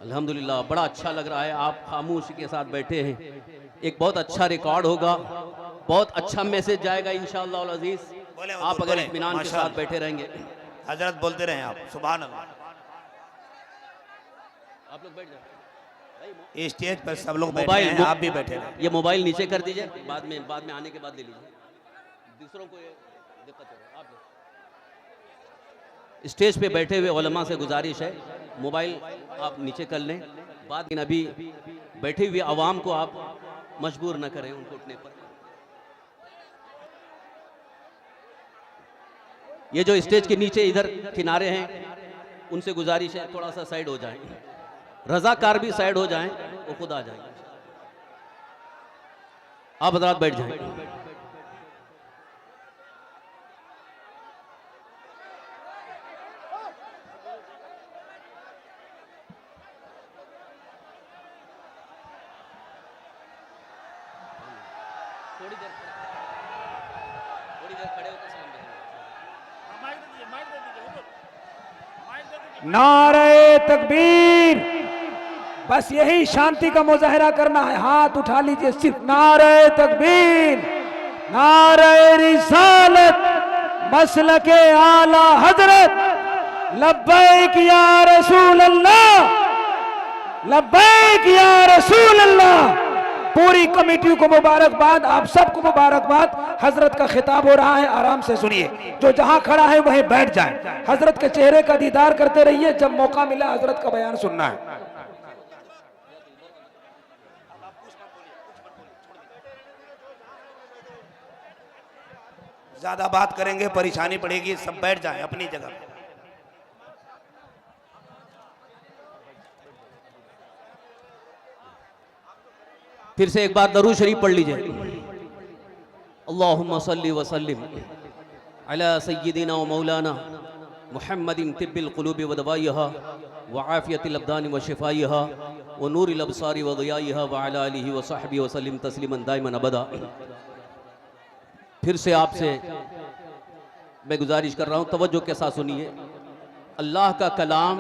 अल्हम्दुलिल्लाह, बड़ा अच्छा लग रहा है, आप खामोशी के साथ बैठे हैं। एक बहुत अच्छा रिकॉर्ड होगा, बहुत अच्छा मैसेज जाएगा इंशाअल्लाह अल अज़ीज़। बोले आप अगर इत्मीनान के साथ बैठे रहेंगे। हजरत बोलते रहे आप, सुभान अल्लाह। आप लोग बैठ जाए, इस स्टेज पर सब लोग बैठे हैं, आप भी बैठे रहे। ये मोबाइल नीचे कर दीजिए, बाद में आने के बाद ले लीजिए, दूसरों को ये दिक्कत हो रहा है। आप स्टेज पे बैठे हुए उलमा से गुजारिश है, मोबाइल आप नीचे कर लें। बाद में अभी बैठी हुई आवाम को आप मजबूर न करें उनको उठने पर। ये जो स्टेज के नीचे इधर किनारे हैं, उनसे गुजारिश है थोड़ा सा साइड हो जाएं, रजाकार भी साइड हो जाएं, वो खुद आ जाएंगे। आप हजरात बैठ जाएं। थोड़ी देर खड़े होकर सलाम देंगे। नारे तकबीर, बस यही शांति का मुजाहरा करना है। हाथ उठा लीजिए सिर्फ। नारे तकबीर, नारे रिसालत, मसलके आला हजरत, लब्बैक या रसूल अल्लाह, लब्बैक या रसूल अल्लाह। पूरी कमेटी को मुबारकबाद, आप सबको मुबारकबाद। हजरत का खिताब हो रहा है, आराम से सुनिए। जो जहां खड़ा है वहीं बैठ जाए। हजरत के चेहरे का दीदार करते रहिए, जब मौका मिला हजरत का बयान सुनना है। ज्यादा बात करेंगे परेशानी पड़ेगी, सब बैठ जाएं अपनी जगह। फिर से एक बार दरूद शरीफ पढ़ लीजिए। अल्लाहुम्मा सल्ली व सल्लिम अला सय्यिदिना व मौलाना मुहम्मदिन तिब्बिल क़ुलूबि व दवाइहा व आफ़ियतिल अब्दानि व शिफ़ाइहा व नूरिल अब्सारि व ज़ियाइहा व अला आलिहि व सहबिहि व सल्लिम तस्लीमन दाइमन अबदा। फिर से आपसे मैं गुजारिश कर रहा हूँ, तवज्जो के साथ सुनिए। अल्लाह का कलाम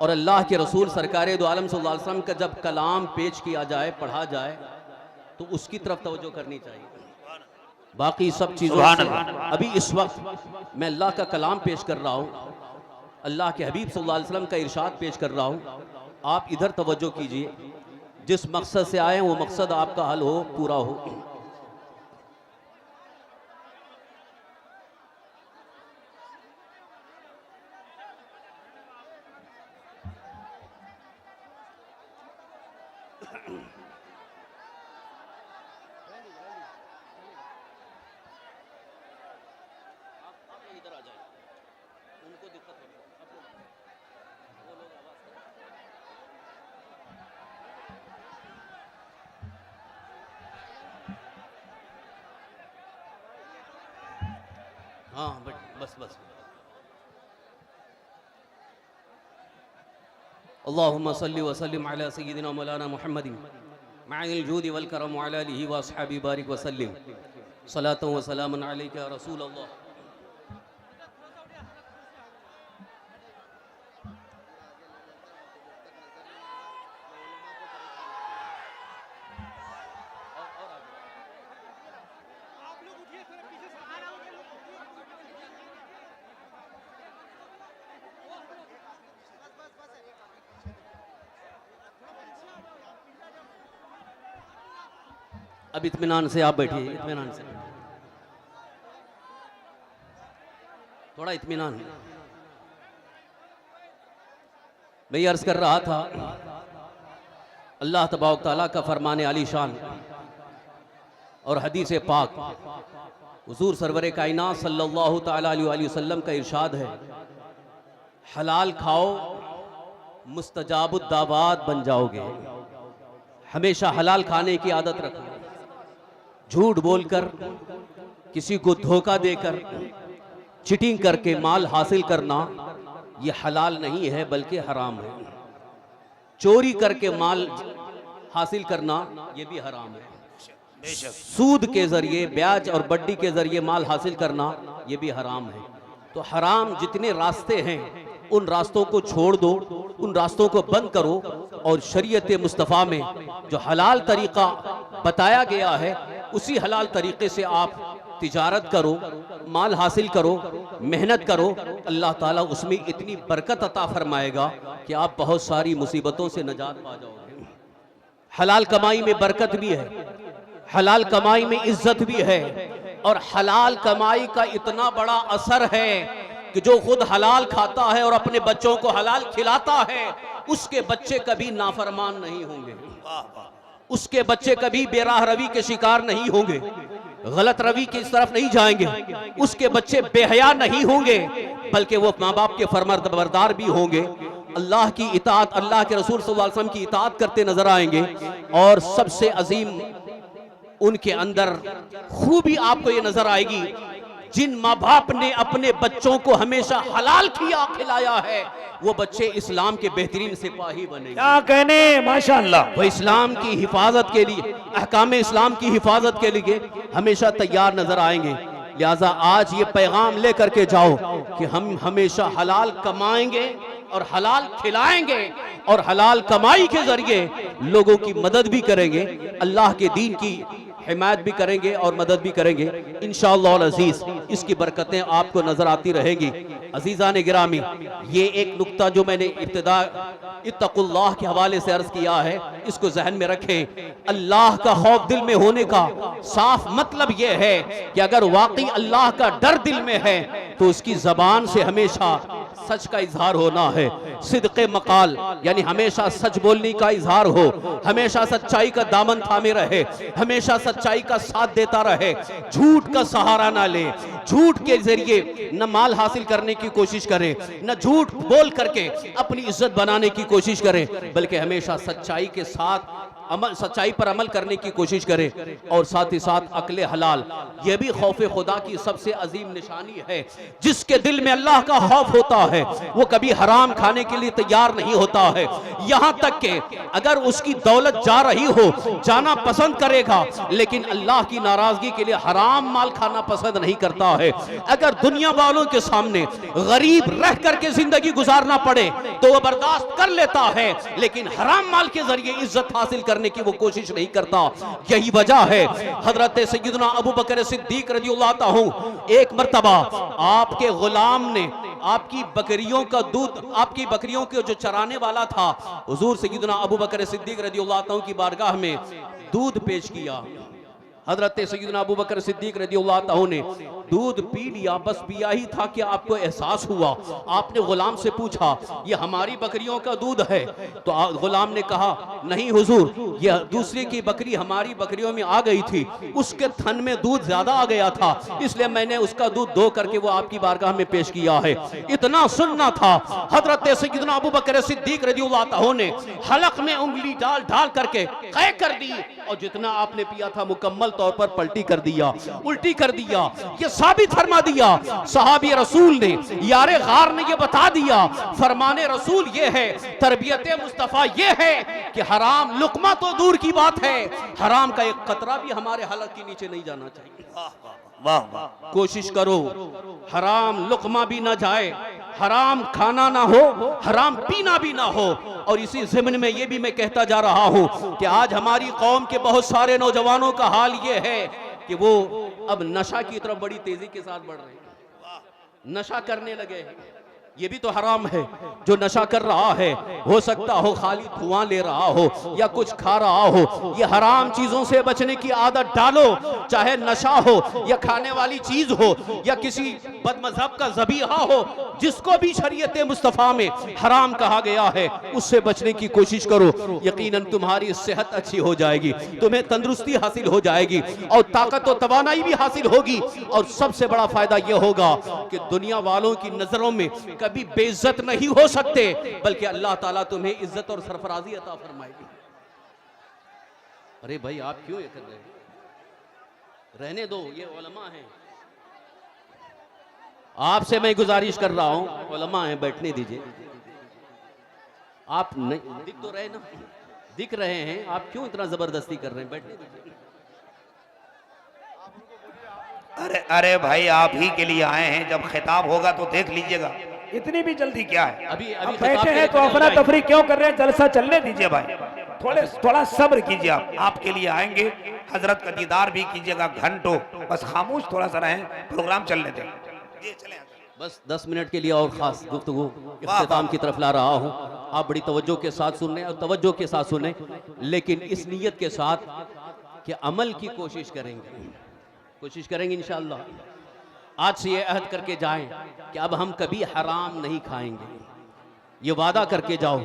और अल्लाह के रसूल सरकार दो आलम सल्लल्लाहु अलैहि वसल्लम का जब कलाम पेश किया जाए, पढ़ा जाए, तो उसकी तरफ तवज्जो करनी चाहिए। बाकी सब चीज़ों से अभी इस वक्त मैं अल्लाह का कलाम पेश कर रहा हूँ, अल्लाह के हबीब सल्लल्लाहु अलैहि वसल्लम का इरशाद पेश कर रहा हूँ। आप इधर तवज्जो कीजिए। जिस मकसद से आए वो मकसद आपका हल हो, पूरा हो। हाँ बस बस। अल्लाहुम्मा सल्ली व सल्लिम अला सय्यिदिना मौलाना मुहम्मदिन मअल जूदि वल करम व अला आलिहि व अस्हाबिहि बारिक व सल्लिम सलातु व सलामुन अलैका या रसूल अल्लाह। अब इत्मीनान से आप बैठिए, इत्मीनान से, थोड़ा इत्मीनान। मैं ये अर्ज कर रहा था, अल्लाह तबारक तआला का फरमाने आली शान और हदीस पाक, हुजूर सरवर कायनात सल्लल्लाहु तआला अलैहि वसल्लम का इरशाद है, हलाल खाओ मुस्तजाबुद दावात बन जाओगे। हमेशा हलाल खाने की आदत रखो। झूठ बोलकर, किसी को धोखा देकर, चीटिंग करके माल हासिल करना ये हलाल नहीं है बल्कि हराम है। चोरी करके माल हासिल करना ये भी हराम है। सूद के जरिए, ब्याज और वड्डी के जरिए माल हासिल करना ये भी हराम है। तो हराम जितने रास्ते हैं उन रास्तों को छोड़ दो, उन रास्तों को बंद करो और शरीयत मुस्तफ़ा में जो हलाल तरीका बताया गया है उसी हलाल तरीके से आप तिजारत करो, माल हासिल करो, मेहनत करो। अल्लाह ताला उसमें इतनी बरकत अता फरमाएगा कि आप बहुत सारी मुसीबतों से नजात पा जाओगे। हलाल कमाई में बरकत भी है, हलाल कमाई में इज्जत भी है, और हलाल कमाई का इतना बड़ा असर है कि जो खुद हलाल खाता है और अपने बच्चों को हलाल खिलाता है उसके बच्चे कभी नाफरमान नहीं होंगे, उसके बच्चे कभी बेराह रवी के शिकार नहीं होंगे, गलत रवी की तरफ नहीं जाएंगे, उसके बच्चे बेहया नहीं होंगे, बल्कि वो माँ बाप के फरमाबरदार भी होंगे। अल्लाह की इताअत, अल्लाह के रसूल सल्लल्लाहु अलैहि वसल्लम की इताअत करते नजर आएंगे। और सबसे अजीम उनके अंदर खूबी आपको ये नजर आएगी, जिन माँ बाप ने अपने बच्चों को हमेशा हलाल खिलाया है वो बच्चे इस्लाम के बेहतरीन सिपाही बनेंगे। क्या कहने, माशाअल्लाह। वो इस्लाम की हिफाजत के लिए, अहकाम इस्लाम की हिफाजत के लिए हमेशा तैयार नजर आएंगे। लिहाजा आज ये पैगाम लेकर के जाओ कि हम हमेशा हलाल कमाएंगे और हलाल खिलाएंगे और हलाल कमाई के जरिए लोगों की मदद भी करेंगे, अल्लाह के दीन की हिमायत भी करेंगे और मदद भी करेंगे इंशाअल्लाह अज़ीज़। इसकी बरकतें आपको नजर आती रहेगी। अजीज़ान गिरामी, ये एक नुक्ता जो मैंने इब्तिदा इत्तकुल्लाह के हवाले से अर्ज किया है, इसको जहन में रखें। अल्लाह का खौफ दिल में होने का साफ मतलब यह है कि अगर वाकई अल्लाह का डर दिल में है तो उसकी जबान से हमेशा सच का इजहार होना है। सिद्क़े मकाल यानी हमेशा सच बोलने का इजहार हो, हमेशा सच्चाई का दामन थामे रहे, हमेशा सच्चाई का साथ देता रहे, झूठ का सहारा ना ले, झूठ के जरिए न माल हासिल करने की कोशिश करे, न झूठ बोल करके अपनी इज्जत बनाने की कोशिश करे, बल्कि हमेशा सच्चाई के साथ अमल, सच्चाई पर अमल करने की कोशिश करे। और साथ ही साथ अक्ले हलाल, यह भी खौफ खुदा की सबसे अजीम निशानी है। जिसके दिल में अल्लाह का खौफ होता है वो कभी हराम खाने के लिए तैयार नहीं होता है। यहां तक कि अगर उसकी दौलत जा रही हो, जाना पसंद करेगा, लेकिन अल्लाह की नाराजगी के लिए हराम माल खाना पसंद नहीं करता है। अगर दुनिया वालों के सामने गरीब रह करके जिंदगी गुजारना पड़े तो वह बर्दाश्त कर लेता है, लेकिन हराम माल के जरिए इज्जत हासिल करने की वो कोशिश नहीं करता। यही वजह है हजरत सैयदना अबू बकर सिद्दीक रज़ियल्लाहु अन्हु, एक मर्तबा आपके गुलाम ने आपकी बकरियों का दूध, आपकी बकरियों के जो चराने वाला था, हुजूर सैयदना अबू बकर सिद्दीक रज़ियल्लाहु अन्हु की बारगाह में दूध पेश किया। हजरत सैयदना अबू बकर सिद्दीक रज़ियल्लाहु अन्हु ने दूध पी लिया, बस पिया ही था कि आपको एहसास हुआ। आपने गुलाम से पूछा ये हमारी बकरियों का दूध है? तो गुलाम ने कहा नहीं हुजूर, ये दूसरे की बकरी हमारी बकरियों में आ गई थी, उसके थन में दूध ज्यादा आ गया था, इसलिए मैंने उसका दूध धो करके वो आपकी बारगाह में पेश किया है। इतना सुनना था, हजरत सैयदना अबू बकर सिद्दीक रज़ियल्लाहु अन्हु ने हलक में उंगली डाल डाल करके कै कर दी और जितना आपने पिया था मुकम्मल तौर पर पलटी कर दिया, उल्टी कर दिया। ये साबित फरमा दिया सहाबी रसूल ने, यारे गार ने ये बता दिया, फरमाने रसूल ये है, तरबियत मुस्तफा ये है कि हराम लुकमा तो दूर की बात है, हराम का एक कतरा भी हमारे हलक के नीचे नहीं जाना चाहिए। वाह वाह। कोशिश करो हराम लुकमा भी ना जाए, हराम खाना ना हो, हराम पीना भी ना हो। और इसी ज़िम्न में ये भी मैं कहता जा रहा हूं कि आज हमारी कौम के बहुत सारे नौजवानों का हाल ये है कि वो अब नशा की तरफ बड़ी तेजी के साथ बढ़ रहे हैं, नशा करने लगे हैं। ये भी तो हराम है। जो नशा कर रहा है, हो सकता हो खाली धुआं ले रहा हो या कुछ खा रहा हो। ये हराम चीजों से बचने की आदत डालो, चाहे नशा हो या खाने वाली चीज हो या किसी बदमजहब का ज़बीहा हो, जिसको भी शरीयत मुस्तफ़ा में हराम कहा गया है उससे बचने की कोशिश करो। यकीनन तुम्हारी सेहत अच्छी हो जाएगी, तुम्हें तंदुरुस्ती हासिल हो जाएगी और ताकत और तवानाई भी हासिल होगी। और सबसे बड़ा फायदा यह होगा कि दुनिया वालों की नजरों में कभी बेइज्जत नहीं हो सकते, बल्कि अल्लाह ताला तुम्हें इज्जत और सरफराजी अता फरमाएगी। अरे भाई आप क्यों ये कर रहे हैं? रहने दो, ये उलमा हैं। आपसे मैं गुजारिश कर रहा हूं, उलमा हैं, बैठने दीजिए। आप नहीं दिख तो रहे ना, दिख रहे हैं, आप क्यों इतना जबरदस्ती कर रहे हैं? बैठने दीजिए। अरे अरे भाई आप ही के लिए आए हैं, जब खिताब होगा तो देख लीजिएगा। इतनी भी जल्दी क्या है? अभी अब बैठे हैं तो अपना तफरी क्यों कर रहे हैं? जलसा चलने दीजिए भाई, थोड़ा सब्र कीजिए। आप आपके लिए आएंगे, हजरत का दीदार भी कीजिएगा घंटों। बस खामोश थोड़ा सा रहें, प्रोग्राम चलने दें। जी चलें। बस 10 मिनट के लिए और खास गुफ्तगू इख्तिताम की तरफ ला रहा हूं। आप बड़ी तवज्जो के साथ सुनने और तवज्जो के साथ सुने, लेकिन इस नीयत के साथ कि अमल की कोशिश करेंगे इंशाअल्लाह। आज से ये अहद करके जाएं कि अब हम कभी हराम नहीं खाएंगे। ये वादा करके जाओ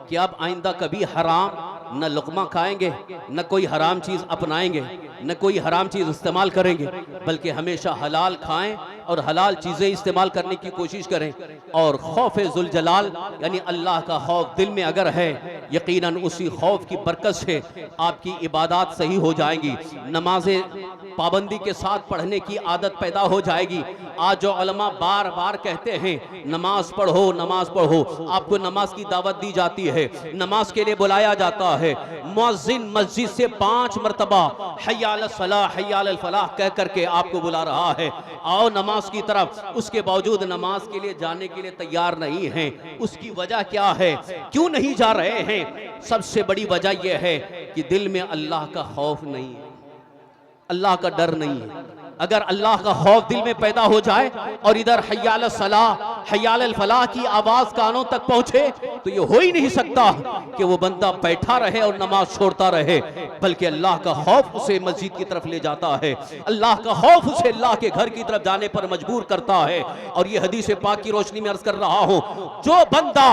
कि अब आइंदा कभी हराम न लुक़मा खाएंगे, न कोई हराम चीज़ अपनाएंगे, न कोई हराम चीज़ इस्तेमाल करेंगे, बल्कि हमेशा हलाल खाएं और हलाल चीज़ें इस्तेमाल करने की कोशिश करें। और खौफ जुल जलाल यानी अल्लाह का खौफ दिल में अगर है, यकीनन उसी खौफ की बरकत से आपकी इबादत सही हो जाएंगी, नमाजें पाबंदी के साथ पढ़ने की आदत पैदा हो जाएगी। आज जो उलमा बार बार कहते हैं नमाज पढ़ो, नमाज पढ़ो, आपको नमाज की दावत दी जाती है, नमाज के लिए बुलाया जाता है। मुअज्जिन मस्जिद से 5 मरतबा हय्या अल सलाह हय्या अल फलाह कह करके आपको बुला रहा है, आओ नमाज की तरफ। उसके बावजूद नमाज के लिए जाने के लिए तैयार नहीं हैं। उसकी वजह क्या है, क्यों नहीं जा रहे हैं? सबसे बड़ी वजह यह है कि दिल में अल्लाह का खौफ नहीं है, अल्लाह का डर नहीं है। अगर अल्लाह का खौफ दिल में पैदा हो जाए और इधर हय्या अल सलाह हय्या अल फलाह की आवाज कानों तक पहुंचे, तो ये हो ही नहीं सकता कि वो बंदा बैठा रहे और नमाज छोड़ता रहे, बल्कि अल्लाह का खौफ उसे मस्जिद की तरफ ले जाता है, अल्लाह का खौफ उसे अल्लाह के घर की तरफ जाने पर मजबूर करता है। और ये हदीस पाक की रोशनी में अर्ज कर रहा हूं, जो बंदा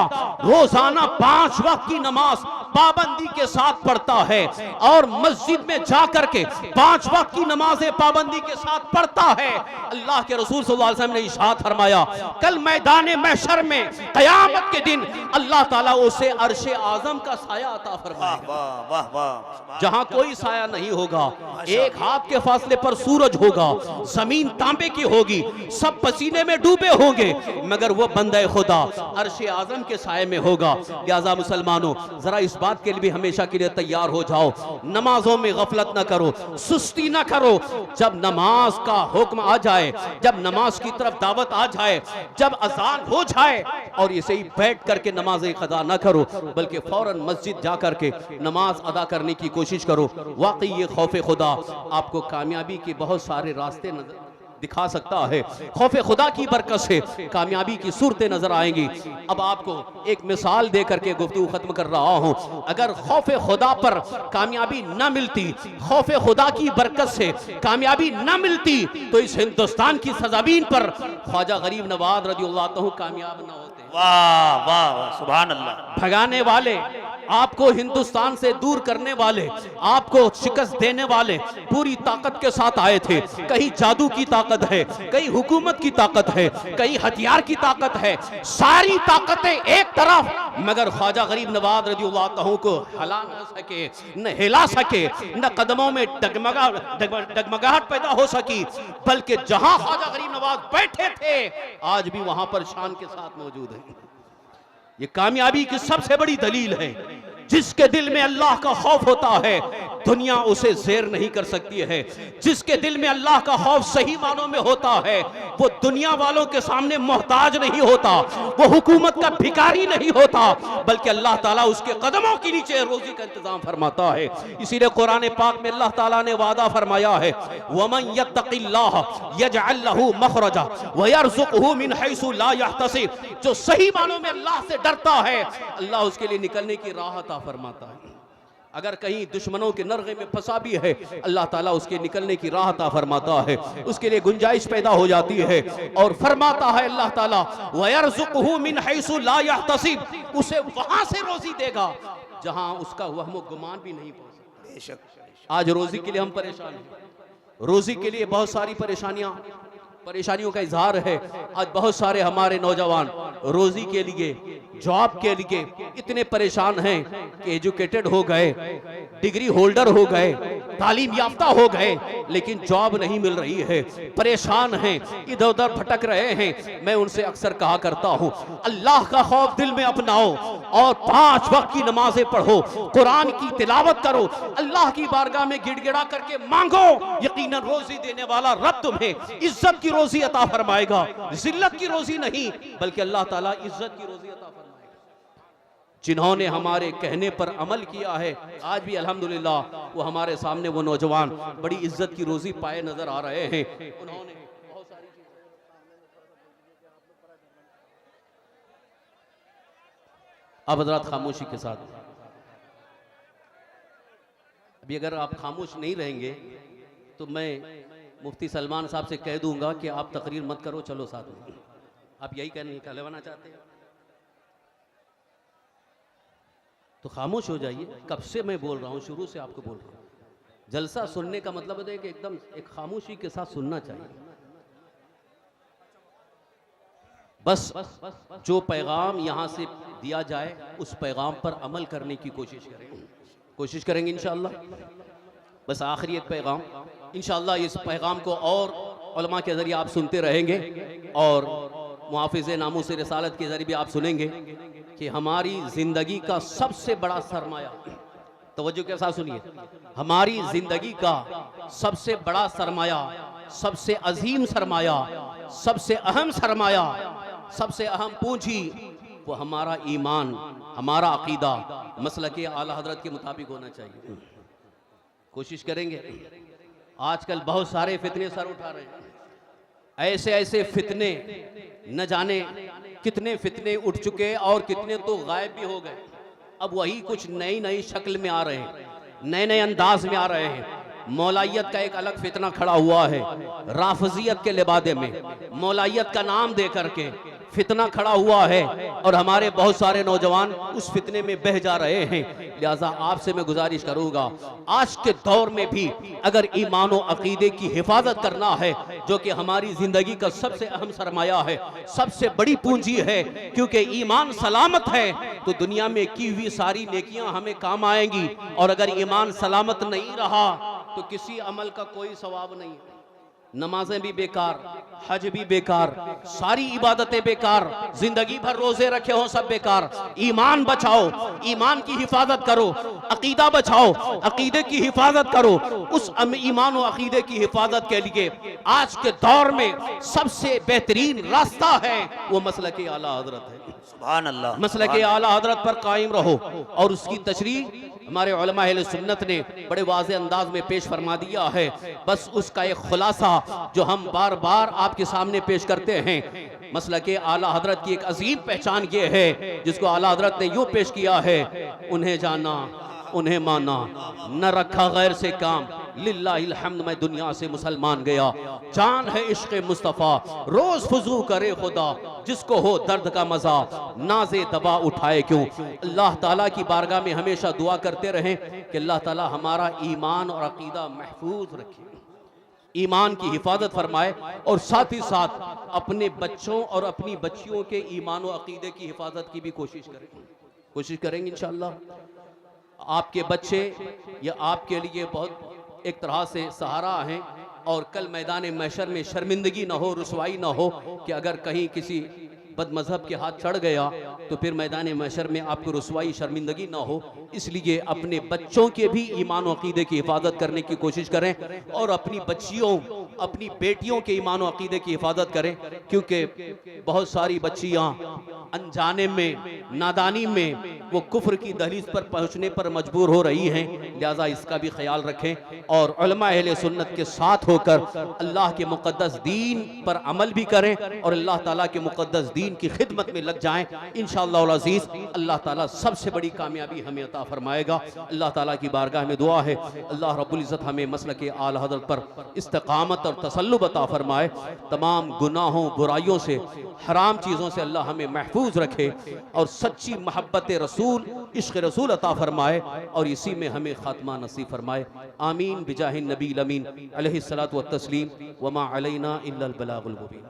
रोजाना 5 वक्त की नमाज पाबंदी के साथ पढ़ता है और मस्जिद में जाकर के 5 वक्त की नमाजें पाबंदी के साथ पढ़ता है, अल्लाह के रसूल सल्लल्लाहु अलैहि वसल्लम ने इरशाद फरमाया, कल मैदान महशर में क़यामत के दिन अल्लाह ताला उसे अर्शे आज़म का साया अता फरमाएगा, वाह वाह, जहां कोई साया नहीं होगा। एक हाथ के फासले पर सूरज होगा, जमीन तांबे की होगी, सब पसीने में डूबे होंगे, मगर वो बंदे खुदा अर्शे आज़म के साये में होगा। लिहाजा मुसलमानों, जरा इस बात के लिए भी हमेशा के लिए तैयार हो जाओ, नमाजों में गफलत न करो, सुस्ती न करो। जब नमाज का हुक्म आ जाए, जब नमाज की तरफ दावत आ जाए, जब अजान हो जाए, और इसे ही बैठ करके नमाज कदा न करो, बल्कि फौरन मस्जिद जा करके नमाज अदा करने की कोशिश करो। वाकई ये खौफ खुदा आपको कामयाबी के बहुत सारे रास्ते दिखा सकता है। खौफ खुदा की बरकत से कामयाबी की सूरतें नजर आएंगी। अब आपको एक मिसाल दे करके गुफ्तगू खत्म कर रहा हूं। अगर खौफ खुदा पर कामयाबी न मिलती, खौफ खुदा की बरकत से कामयाबी न मिलती, तो इस हिंदुस्तान की सरजमीन पर ख्वाजा गरीब नवाज रज़ियल्लाहु अन्हु कामयाब न होते। वाह वाह, सुभान अल्लाह। भगाने वाले, आपको हिंदुस्तान से दूर करने वाले, आपको शिकस्त देने वाले पूरी ताकत के साथ आए थे। कहीं जादू की ताकत है, कहीं हुकूमत की ताकत है, कहीं हथियार की ताकत है, सारी ताकतें एक तरफ, मगर ख्वाजा गरीब नवाज रज़ियल्लाहु अन्हु को हिला न सके, न हिला सके, न कदमों में डगमगाहट पैदा हो सकी, बल्कि जहां ख्वाजा गरीब नवाज बैठे थे आज भी वहां पर शान के साथ मौजूद है। ये कामयाबी की सबसे बड़ी दलील है। जिसके दिल में अल्लाह का खौफ होता है, दुनिया उसे ज़ेर नहीं कर सकती है। जिसके दिल में अल्लाह का खौफ सही मानों में होता है वो दुनिया वालों के सामने मोहताज नहीं होता, वो हुकूमत का भिखारी नहीं होता, बल्कि अल्लाह ताला उसके कदमों के नीचे रोजी का इंतजाम फरमाता है। इसीलिए कुरान पाक में अल्लाह ताला ने वादा फरमाया है, वमन यत्तकिल्लाह यजअल लहू मखरजा व यरज़ुकहू मिन हैसु ला यहतसिब। जो सही मानों में अल्लाह से डरता है अल्लाह उसके लिए निकलने की राह अता फरमाता है। अगर कहीं दुश्मनों के नरगे में फंसा भी है अल्लाह ताला उसके निकलने की राह अता फरमाता है, उसके लिए गुंजाइश पैदा हो जाती है। और फरमाता है अल्लाह ताला व यरज़ुकहू मिन हैसु ला यहतसिब, उसे वहां से रोजी देगा जहां उसका वहम गुमान भी नहीं पहुंच सकता। बेशक आज रोजी के लिए हम परेशान हैं, रोजी के लिए बहुत सारी परेशानियों का इजहार है। आज बहुत सारे हमारे नौजवान रोजी के लिए, जॉब के लिए इतने परेशान हैं कि एजुकेटेड हो गए, डिग्री होल्डर हो गए, तालीम याफ्ता हो गए, लेकिन जॉब नहीं मिल रही है, परेशान हैं, इधर उधर भटक रहे हैं। मैं उनसे अक्सर कहा करता हूँ, अल्लाह का खौफ दिल में अपनाओ और 5 वक्त की नमाजें पढ़ो, कुरान की तिलावत करो, अल्लाह की बारगाह में गिड़गिड़ा करके मांगो। यकीनन रोजी देने वाला रब तुम्हें इज्जत की रोजी अता फरमाएगा, जिल्लत की रोजी नहीं बल्कि अल्लाह ताला इज्जत की रोजी अता फरमाएगा। जिन्होंने हमारे कहने पर अमल किया है आज भी अल्हम्दुलिल्लाह वो हमारे सामने वो नौजवान बड़ी इज्जत की रोजी पाए नजर आ रहे हैं। उन्होंने बहुत सारी अब हजरात खामोशी के साथ, अभी अगर आप खामोश नहीं रहेंगे तो मैं मुफ्ती सलमान साहब से कह दूंगा कि आप तकरीर मत करो, चलो साथ में। आप यही कहलवाना चाहते हैं तो खामोश हो जाइए। कब से मैं बोल रहा हूं, शुरू से आपको बोल रहा हूं। जलसा सुनने का मतलब है कि एकदम एक खामोशी के साथ सुनना चाहिए। बस जो पैगाम यहां से दिया जाए उस पैगाम पर अमल करने की कोशिश करेंगे इंशाअल्लाह। बस आखिरी एक पैगाम, इंशाअल्लाह इस पैगाम को और उलमा के ज़रिए आप सुनते रहेंगे और मुहाफ़िज़ नामूस रिसालत के ज़रिए भी आप सुनेंगे कि हमारी ज़िंदगी का सबसे बड़ा सरमाया, तवज्जो के साथ सुनिए, हमारी ज़िंदगी का सबसे बड़ा सरमाया, सबसे अजीम सरमाया, सबसे अहम सरमाया, सबसे अहम पूंजी वो हमारा ईमान, हमारा अकीदा मसलके आला हजरत के मुताबिक होना चाहिए। कोशिश करेंगे। आजकल बहुत सारे फितने सर उठा रहे हैं, ऐसे ऐसे फितने, न जाने कितने फितने उठ चुके और कितने तो गायब भी हो गए। अब वही कुछ नई नई शक्ल में आ रहे हैं, नए नए अंदाज में आ रहे हैं। मौलाइयत का एक अलग फितना खड़ा हुआ है, राफजियत के लिबादे में मौलाइयत का नाम दे करके फितना खड़ा हुआ है और हमारे बहुत सारे नौजवान उस फितने में बह जा रहे हैं। लिहाजा आपसे मैं गुजारिश करूंगा, आज के दौर में भी अगर ईमान और अकीदे की हिफाजत करना है, जो कि हमारी जिंदगी का सबसे अहम सरमाया है, सबसे बड़ी पूंजी है, क्योंकि ईमान सलामत है तो दुनिया में की हुई सारी नेकियां हमें काम आएंगी, और अगर ईमान सलामत नहीं रहा तो किसी अमल का कोई सवाब नहीं। नमाजें भी बेकार, हज भी बेकार, सारी इबादतें बेकार, जिंदगी भर रोजे रखे हो सब बेकार। ईमान बचाओ, ईमान की हिफाजत करो, अकीदा बचाओ, अकीदे की हिफाजत करो। उस ईमान और अकीदे की हिफाजत के लिए आज के दौर में सबसे बेहतरीन रास्ता है वो मसलके आला हजरत है। सुभान अल्लाह, मसलके आला हजरत पर कायम रहो। और उसकी तशरीह हमारे उलमा अहले सुन्नत ने बड़े वाज़े अंदाज में पेश फरमा दिया है। बस उसका एक खुलासा जो हम बार बार आपके सामने पेश करते हैं, मसलके आला हजरत की एक अजीम पहचान ये है जिसको आला हजरत ने यूं पेश किया है, उन्हें जाना उन्हें माना, न रखा गैर से काम, लिल्लाहिल हम्द मैं दुनिया से मुसलमान गया। जान है इश्क़ मुस्तफ़ा, रोज फुजू करे खुदा, जिसको हो दर्द का मजा नाजे दबा उठाए क्यों। अल्लाह ताला की बारगाह में हमेशा दुआ करते रहें कि अल्लाह ताला हमारा ईमान और अकीदा महफूज रखे, ईमान की हिफाजत फरमाए, और साथ ही साथ अपने बच्चों और अपनी बच्चियों के ईमान और अकीदे की हिफाजत की भी कोशिश करेंगे इंशाअल्लाह। आपके बच्चे या आपके लिए बहुत एक तरह से सहारा हैं, और कल मैदान महशर में शर्मिंदगी ना हो, रुसवाई ना हो कि अगर कहीं किसी बदमज़हब के हाथ चढ़ गया तो फिर मैदान महशर में आपको रुसवाई शर्मिंदगी ना हो, इसलिए अपने बच्चों के भी ईमान और अकीदे की हिफाजत करने की कोशिश करें और अपनी बच्चियों, अपनी बेटियों के ईमान और अकीदे की हिफाजत करें, क्योंकि बहुत सारी बच्चियां अनजाने में, नादानी में वो कुफ्र की दहलीज पर पहुंचने पर मजबूर हो रही हैं। लिहाजा इसका भी ख्याल रखें और उलमा अहले सुन्नत के साथ होकर अल्लाह के मुक़द्दस दीन पर अमल भी करें और अल्लाह ताला के मुक़द्दस दीन की खिदमत में लग जाएं। इंशाअल्लाह अल अज़ीज़ अल्लाह ताला सबसे बड़ी कामयाबी हमें अता फरमाएगा। अल्लाह ताला की बारगाह में दुआ है अल्लाह रब्बुल इज़्ज़त हमें मसलक आला हज़रत पर इस्तिक़ामत और तसल्लुब अता फरमाए। तमाम गुनाहों, बुराइयों से, हराम चीज़ों से अल्लाह हमें महफूज रखे और सच्ची मोहब्बत रसूल, इश्क़ रसूल अता फरमाए और इसी में हमें खात्मा नसीब फरमाए। आमीन बिजाहिन नबी अमीन अलैहिस्सलातु वत्तस्लीम वमा अलैना इल्लल बलागुल मुबीन।